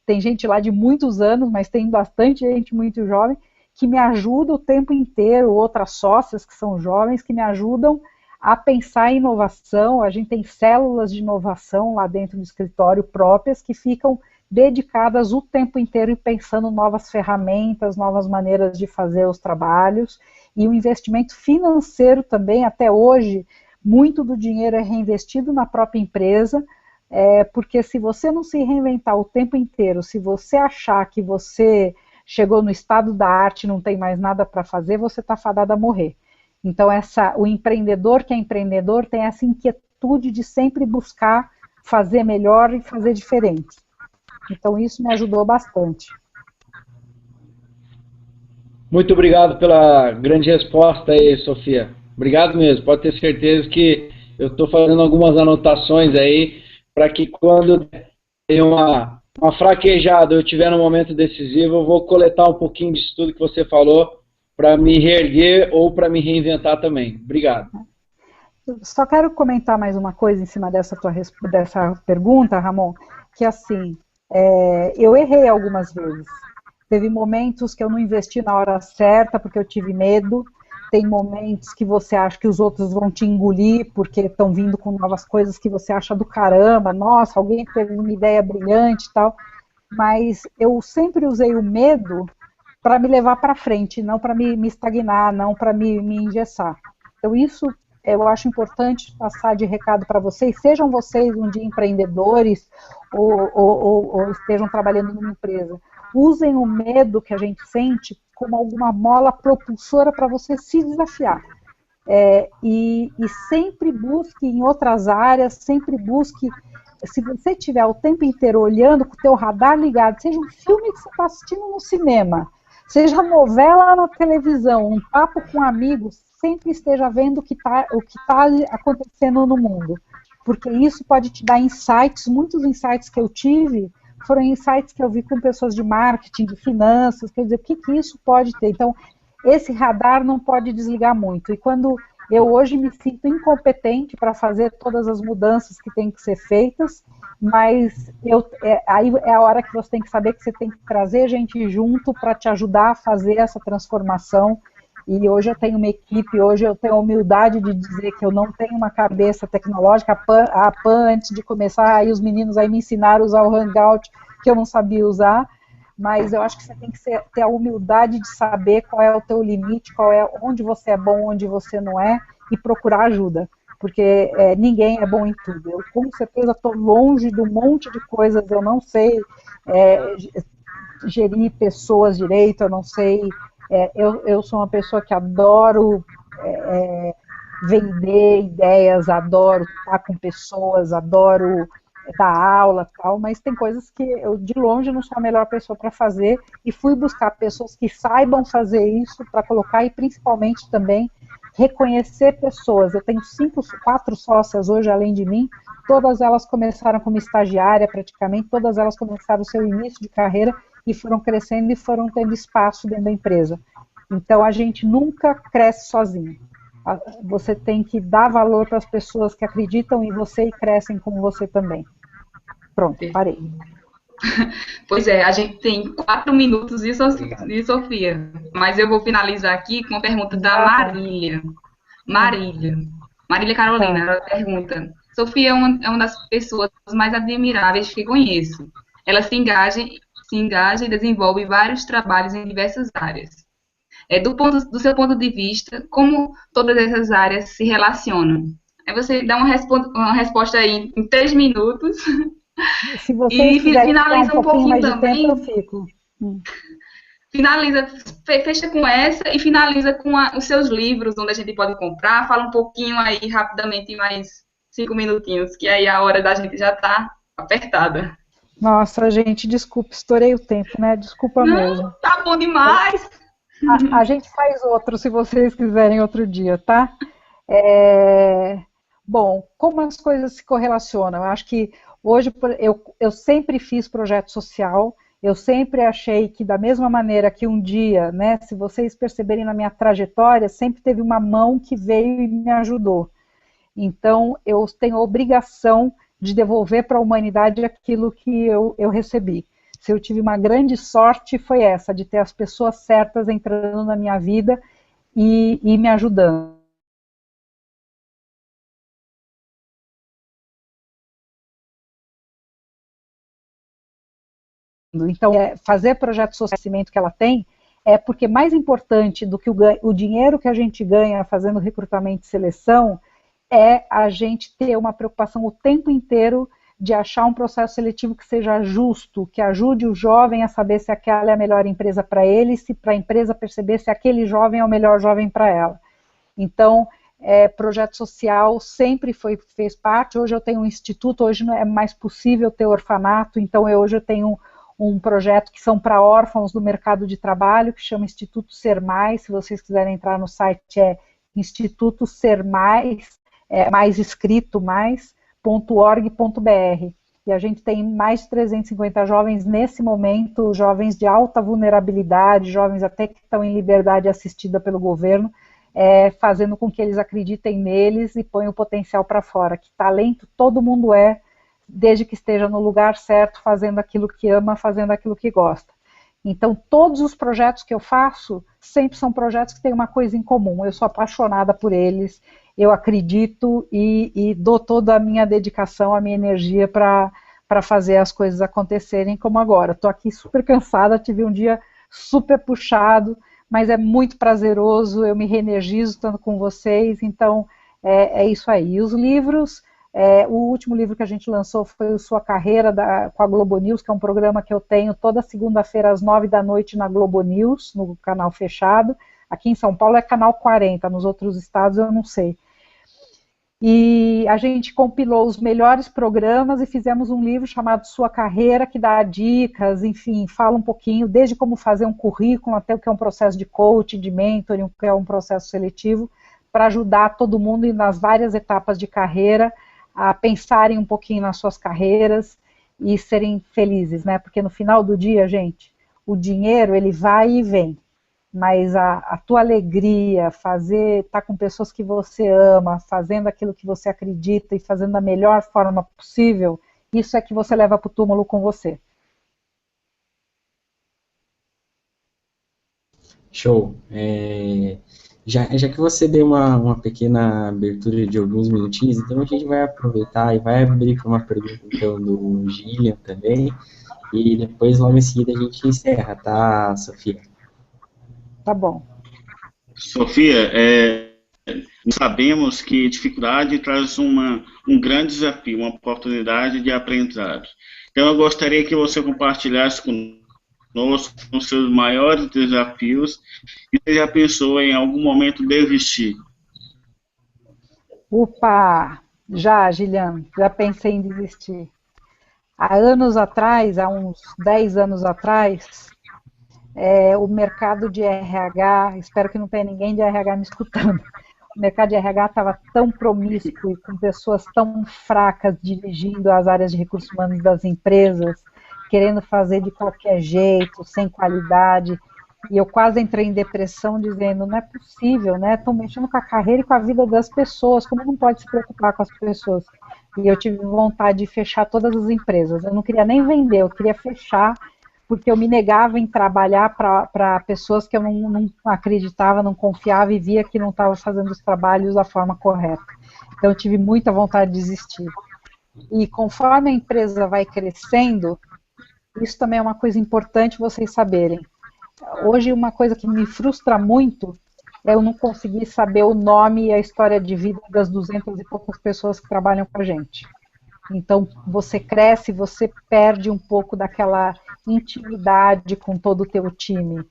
tem gente lá de muitos anos, mas tem bastante gente muito jovem, que me ajuda o tempo inteiro, outras sócias que são jovens, que me ajudam a pensar em inovação. A gente tem células de inovação lá dentro do escritório próprias, que ficam dedicadas o tempo inteiro e pensando novas ferramentas, novas maneiras de fazer os trabalhos, e o investimento financeiro também, até hoje, muito do dinheiro é reinvestido na própria empresa, porque se você não se reinventar o tempo inteiro, se você achar que você chegou no estado da arte e não tem mais nada para fazer, você está fadado a morrer. Então o empreendedor que é empreendedor tem essa inquietude de sempre buscar fazer melhor e fazer diferente. Então isso me ajudou bastante. Muito obrigado pela grande resposta aí, Sofia. Obrigado mesmo, pode ter certeza que eu estou fazendo algumas anotações aí, para que quando tem uma fraquejada, eu estiver no momento decisivo, eu vou coletar um pouquinho disso tudo que você falou, para me reerguer ou para me reinventar também. Obrigado. Só quero comentar mais uma coisa em cima dessa pergunta, Ramon, que assim, eu errei algumas vezes. Teve momentos que eu não investi na hora certa, porque eu tive medo. Tem momentos que você acha que os outros vão te engolir, porque estão vindo com novas coisas que você acha do caramba, nossa, alguém teve uma ideia brilhante e tal. Mas eu sempre usei o medo para me levar para frente, não para me estagnar, não para me engessar. Então isso eu acho importante passar de recado para vocês, sejam vocês um dia empreendedores ou estejam trabalhando numa empresa. Usem o medo que a gente sente como alguma mola propulsora para você se desafiar. E sempre busque em outras áreas, sempre busque, se você estiver o tempo inteiro olhando com o teu radar ligado, seja um filme que você está assistindo no cinema, seja novela na televisão, um papo com amigos, sempre esteja vendo o que tá acontecendo no mundo, porque isso pode te dar insights, muitos insights que eu tive foram insights que eu vi com pessoas de marketing, de finanças, quer dizer, o que isso pode ter? Então, esse radar não pode desligar muito. E quando eu hoje me sinto incompetente para fazer todas as mudanças que têm que ser feitas, mas aí é a hora que você tem que saber que você tem que trazer gente junto para te ajudar a fazer essa transformação. E hoje eu tenho uma equipe, hoje eu tenho a humildade de dizer que eu não tenho uma cabeça tecnológica. A PAN, antes de começar, aí os meninos aí me ensinaram a usar o Hangout, que eu não sabia usar, mas eu acho que você tem que ter a humildade de saber qual é o teu limite, onde você é bom, onde você não é, e procurar ajuda, porque ninguém é bom em tudo. Eu com certeza estou longe de um monte de coisas, eu não sei gerir pessoas direito, eu não sei, eu sou uma pessoa que adoro vender ideias, adoro estar com pessoas, adoro dar aula e tal, mas tem coisas que eu de longe não sou a melhor pessoa para fazer, e fui buscar pessoas que saibam fazer isso para colocar, e principalmente também reconhecer pessoas. Eu tenho 4 sócias hoje, além de mim, todas elas começaram como estagiária praticamente, todas elas começaram o seu início de carreira e foram crescendo e foram tendo espaço dentro da empresa. Então a gente nunca cresce sozinho. Você tem que dar valor para as pessoas que acreditam em você e crescem com você também. Pronto, parei. Pois é, a gente tem 4 minutos de Sofia, mas eu vou finalizar aqui com uma pergunta da Marília. Marília Carolina, ela pergunta: Sofia é uma das pessoas mais admiráveis que conheço. Ela se engaja e desenvolve vários trabalhos em diversas áreas. Do seu ponto de vista, como todas essas áreas se relacionam? Aí você dá uma resposta aí em 3 minutos. Se vocês quiserem finaliza um pouquinho mais também, de tempo, eu fico. Finaliza, fecha com essa e finaliza com os seus livros, onde a gente pode comprar. Fala um pouquinho aí, rapidamente, mais 5 minutinhos, que aí a hora da gente já está apertada. Nossa, gente, desculpa, estourei o tempo, né? Desculpa mesmo. Tá bom demais! A gente faz outro, se vocês quiserem, outro dia, tá? Bom, como as coisas se correlacionam? Eu acho que hoje eu sempre fiz projeto social, eu sempre achei que da mesma maneira que um dia, né, se vocês perceberem na minha trajetória, sempre teve uma mão que veio e me ajudou. Então, eu tenho a obrigação de devolver para a humanidade aquilo que eu recebi. Se eu tive uma grande sorte, foi essa, de ter as pessoas certas entrando na minha vida e me ajudando. Então, fazer projeto social que ela tem é porque mais importante do que o dinheiro que a gente ganha fazendo recrutamento e seleção é a gente ter uma preocupação o tempo inteiro de achar um processo seletivo que seja justo, que ajude o jovem a saber se aquela é a melhor empresa para ele, se para a empresa perceber se aquele jovem é o melhor jovem para ela. Então, projeto social sempre fez parte. Hoje eu tenho um instituto, hoje não é mais possível ter orfanato, então hoje eu tenho um projeto que são para órfãos do mercado de trabalho, que chama Instituto Ser Mais. Se vocês quiserem entrar no site, é Instituto Ser Mais, mais escrito, mais.org.br. E a gente tem mais de 350 jovens nesse momento, jovens de alta vulnerabilidade, jovens até que estão em liberdade assistida pelo governo, fazendo com que eles acreditem neles e ponham o potencial para fora. Que talento todo mundo desde que esteja no lugar certo, fazendo aquilo que ama, fazendo aquilo que gosta. Então, todos os projetos que eu faço sempre são projetos que têm uma coisa em comum. Eu sou apaixonada por eles, eu acredito e dou toda a minha dedicação, a minha energia para fazer as coisas acontecerem, como agora. Estou aqui super cansada, tive um dia super puxado, mas é muito prazeroso, eu me reenergizo estando com vocês, então é isso aí. E os livros... o último livro que a gente lançou foi o Sua Carreira, com a Globo News, que é um programa que eu tenho toda segunda-feira às 9 da noite na Globo News, no canal fechado. Aqui em São Paulo é canal 40, nos outros estados eu não sei. E a gente compilou os melhores programas e fizemos um livro chamado Sua Carreira, que dá dicas, enfim, fala um pouquinho, desde como fazer um currículo, até o que é um processo de coaching, de mentoring, o que é um processo seletivo, para ajudar todo mundo nas várias etapas de carreira, a pensarem um pouquinho nas suas carreiras e serem felizes, né? Porque no final do dia, gente, o dinheiro ele vai e vem, mas a tua alegria, estar com pessoas que você ama, fazendo aquilo que você acredita e fazendo da melhor forma possível, isso é que você leva para o túmulo com você. Show. Já que você deu uma pequena abertura de alguns minutinhos, então a gente vai aproveitar e vai abrir para uma pergunta então, do Gillian também, e depois logo em seguida a gente encerra, tá, Sofia? Tá bom. Sofia, sabemos que dificuldade traz um grande desafio, uma oportunidade de aprendizado. Então, eu gostaria que você compartilhasse conosco os seus maiores desafios e você já pensou em algum momento desistir? Opa! Já, Gilian, já pensei em desistir. Há anos atrás, há uns 10 anos atrás, o mercado de RH, espero que não tenha ninguém de RH me escutando, o mercado de RH estava tão promíscuo e com pessoas tão fracas dirigindo as áreas de recursos humanos das empresas, querendo fazer de qualquer jeito, sem qualidade, e eu quase entrei em depressão dizendo, não é possível, né? Estão mexendo com a carreira e com a vida das pessoas, como não pode se preocupar com as pessoas? E eu tive vontade de fechar todas as empresas, eu não queria nem vender, eu queria fechar, porque eu me negava em trabalhar para pessoas que eu não acreditava, não confiava e via que não estava fazendo os trabalhos da forma correta. Então eu tive muita vontade de desistir. E conforme a empresa vai crescendo, isso também é uma coisa importante vocês saberem. Hoje uma coisa que me frustra muito é eu não conseguir saber o nome e a história de vida das 200 e poucas pessoas que trabalham com a gente. Então, você cresce, você perde um pouco daquela intimidade com todo o teu time.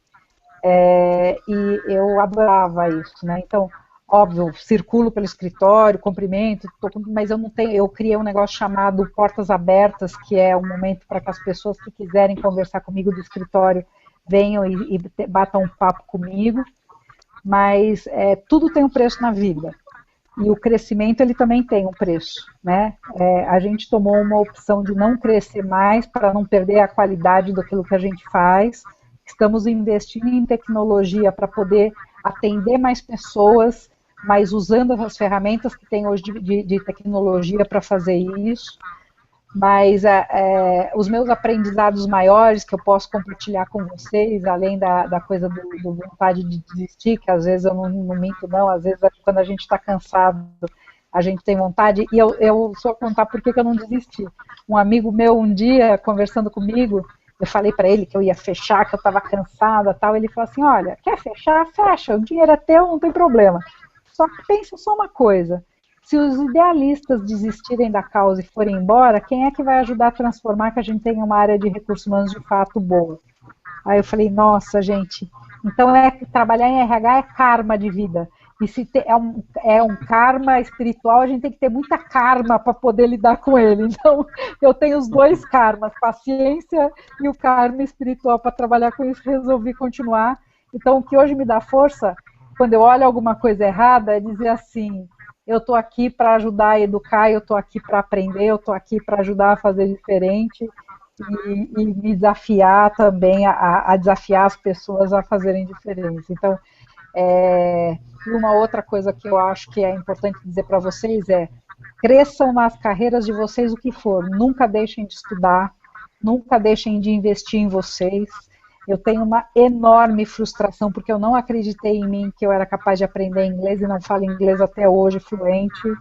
E eu adorava isso, né? Então, óbvio, circulo pelo escritório, cumprimento, mas eu não tenho, eu criei um negócio chamado Portas Abertas, que é um momento para que as pessoas que quiserem conversar comigo do escritório venham e batam um papo comigo, mas tudo tem um preço na vida. E o crescimento ele também tem um preço, né? A gente tomou uma opção de não crescer mais para não perder a qualidade daquilo que a gente faz. Estamos investindo em tecnologia para poder atender mais pessoas, mas usando as ferramentas que tem hoje de tecnologia para fazer isso. Mas os meus aprendizados maiores que eu posso compartilhar com vocês, além da coisa do vontade de desistir, que às vezes eu não minto não, às vezes quando a gente está cansado, a gente tem vontade, e eu só contar por que eu não desisti. Um amigo meu um dia, conversando comigo, eu falei para ele que eu ia fechar, que eu estava cansada tal, ele falou assim, olha, quer fechar? Fecha, o dinheiro é teu, não tem problema. Só que pensa só uma coisa, se os idealistas desistirem da causa e forem embora, quem é que vai ajudar a transformar que a gente tenha uma área de recursos humanos de fato boa? Aí eu falei, nossa, gente, então trabalhar em RH é karma de vida. E se é um karma espiritual, a gente tem que ter muita karma para poder lidar com ele. Então, eu tenho os dois karmas, paciência e o karma espiritual para trabalhar com isso, resolvi continuar. Então, o que hoje me dá força, quando eu olho alguma coisa errada, é dizer assim, eu estou aqui para ajudar a educar, eu estou aqui para aprender, eu estou aqui para ajudar a fazer diferente e me desafiar também a desafiar as pessoas a fazerem diferença. Então, uma outra coisa que eu acho que é importante dizer para vocês cresçam nas carreiras de vocês o que for, nunca deixem de estudar, nunca deixem de investir em vocês. Eu tenho uma enorme frustração, porque eu não acreditei em mim que eu era capaz de aprender inglês e não falo inglês até hoje fluente.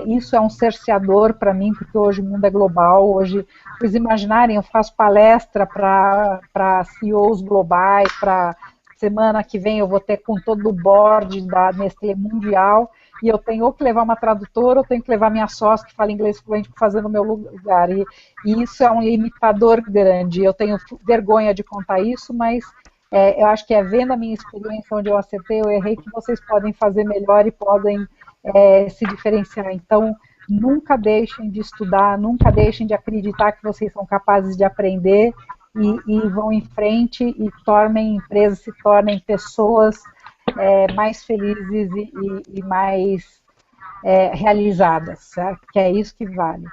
Isso é um cerceador para mim, porque hoje o mundo é global. Hoje, vocês imaginarem, eu faço palestra para CEOs globais, para semana que vem eu vou ter com todo o board da Nestlé Mundial, e eu tenho ou que levar uma tradutora, ou tenho que levar minha sócia que fala inglês fluente para fazer no meu lugar, e isso é um limitador grande. Eu tenho vergonha de contar isso, mas eu acho que vendo a minha experiência onde eu acertei, eu errei, que vocês podem fazer melhor e podem se diferenciar. Então, nunca deixem de estudar, nunca deixem de acreditar que vocês são capazes de aprender, e vão em frente e tornem empresas, se tornem pessoas mais felizes e mais realizadas, certo? Que é isso que vale.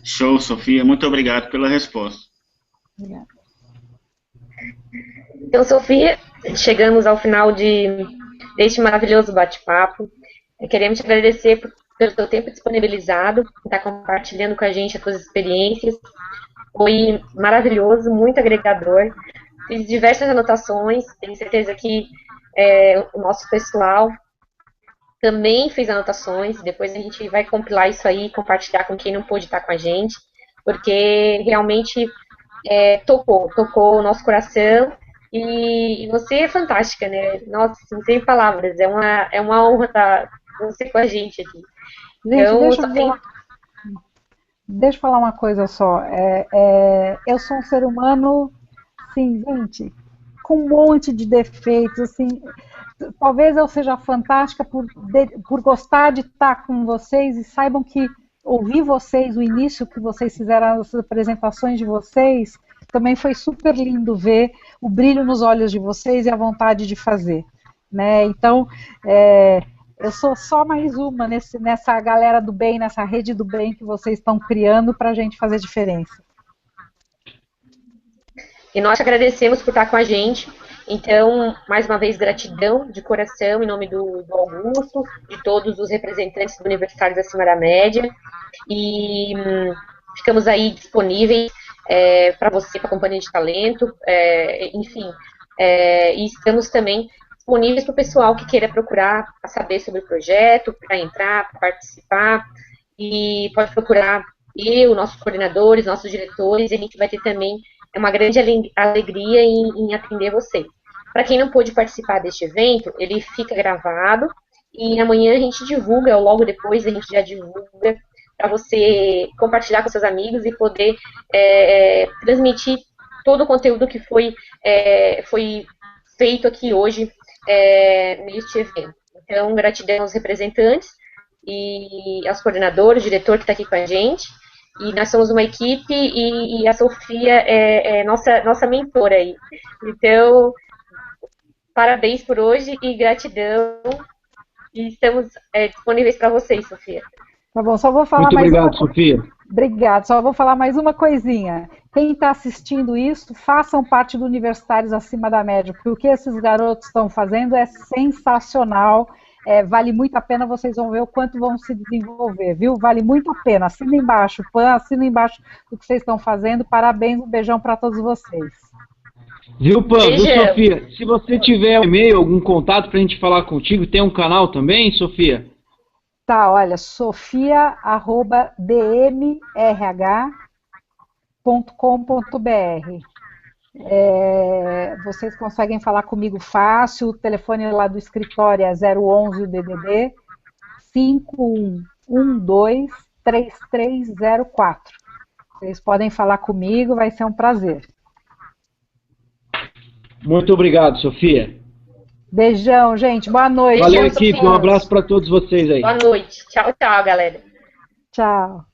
Show, Sofia. Muito obrigado pela resposta. Obrigada. Então, Sofia, chegamos ao final deste maravilhoso bate-papo. Queremos te agradecer pelo teu tempo disponibilizado, por estar compartilhando com a gente as tuas experiências. Foi maravilhoso, muito agregador. Fiz diversas anotações, tenho certeza que o nosso pessoal também fez anotações. Depois a gente vai compilar isso aí e compartilhar com quem não pôde estar com a gente, porque realmente tocou o nosso coração. E você é fantástica, né? Nossa, assim, sem palavras. É uma honra estar você com a gente aqui. Gente, Então, deixa eu falar uma coisa só. Eu sou um ser humano, sim, gente, com um monte de defeitos, assim. Talvez eu seja fantástica por gostar de estar com vocês, e saibam que ouvir vocês, o início que vocês fizeram, as apresentações de vocês, também foi super lindo ver o brilho nos olhos de vocês e a vontade de fazer, né? Então, eu sou só mais uma nessa galera do bem, nessa rede do bem que vocês estão criando para a gente fazer diferença. E nós te agradecemos por estar com a gente. Então, mais uma vez, gratidão de coração em nome do Augusto, de todos os representantes do Universitários Acima da Média. E ficamos aí disponíveis para você, para a Companhia de Talento, enfim. E estamos também disponíveis para o pessoal que queira procurar saber sobre o projeto, para entrar, para participar. E pode procurar eu, nossos coordenadores, nossos diretores, e a gente vai ter também uma grande alegria em atender vocês. Para quem não pôde participar deste evento, ele fica gravado e amanhã a gente divulga, ou logo depois a gente já divulga, para você compartilhar com seus amigos e poder transmitir todo o conteúdo que foi feito aqui hoje neste evento. Então, gratidão aos representantes e aos coordenadores, diretor que está aqui com a gente. E nós somos uma equipe e a Sofia é nossa mentora aí. Então, parabéns por hoje e gratidão. E estamos disponíveis para vocês, Sofia. Tá bom, só vou falar Muito mais obrigado, Sofia. Obrigada, só vou falar mais uma coisinha. Quem está assistindo isso, façam parte do Universitários Acima da Média, porque o que esses garotos estão fazendo é sensacional. Vale muito a pena, vocês vão ver o quanto vão se desenvolver, viu? Vale muito a pena. Assina embaixo, Pan, assina embaixo do que vocês estão fazendo. Parabéns, um beijão para todos vocês. Viu, Pan? Viu, Sofia? Se você tiver um e-mail, algum contato para a gente falar contigo, tem um canal também, Sofia? Tá, olha, sofia@dmrh.com.br. Vocês conseguem falar comigo fácil, o telefone lá do escritório é 011 DDD 5112-3304. Vocês podem falar comigo, vai ser um prazer. Muito obrigado, Sofia. Beijão, gente. Boa noite. Valeu, equipe. Um abraço para todos vocês aí. Boa noite. Tchau, tchau, galera. Tchau.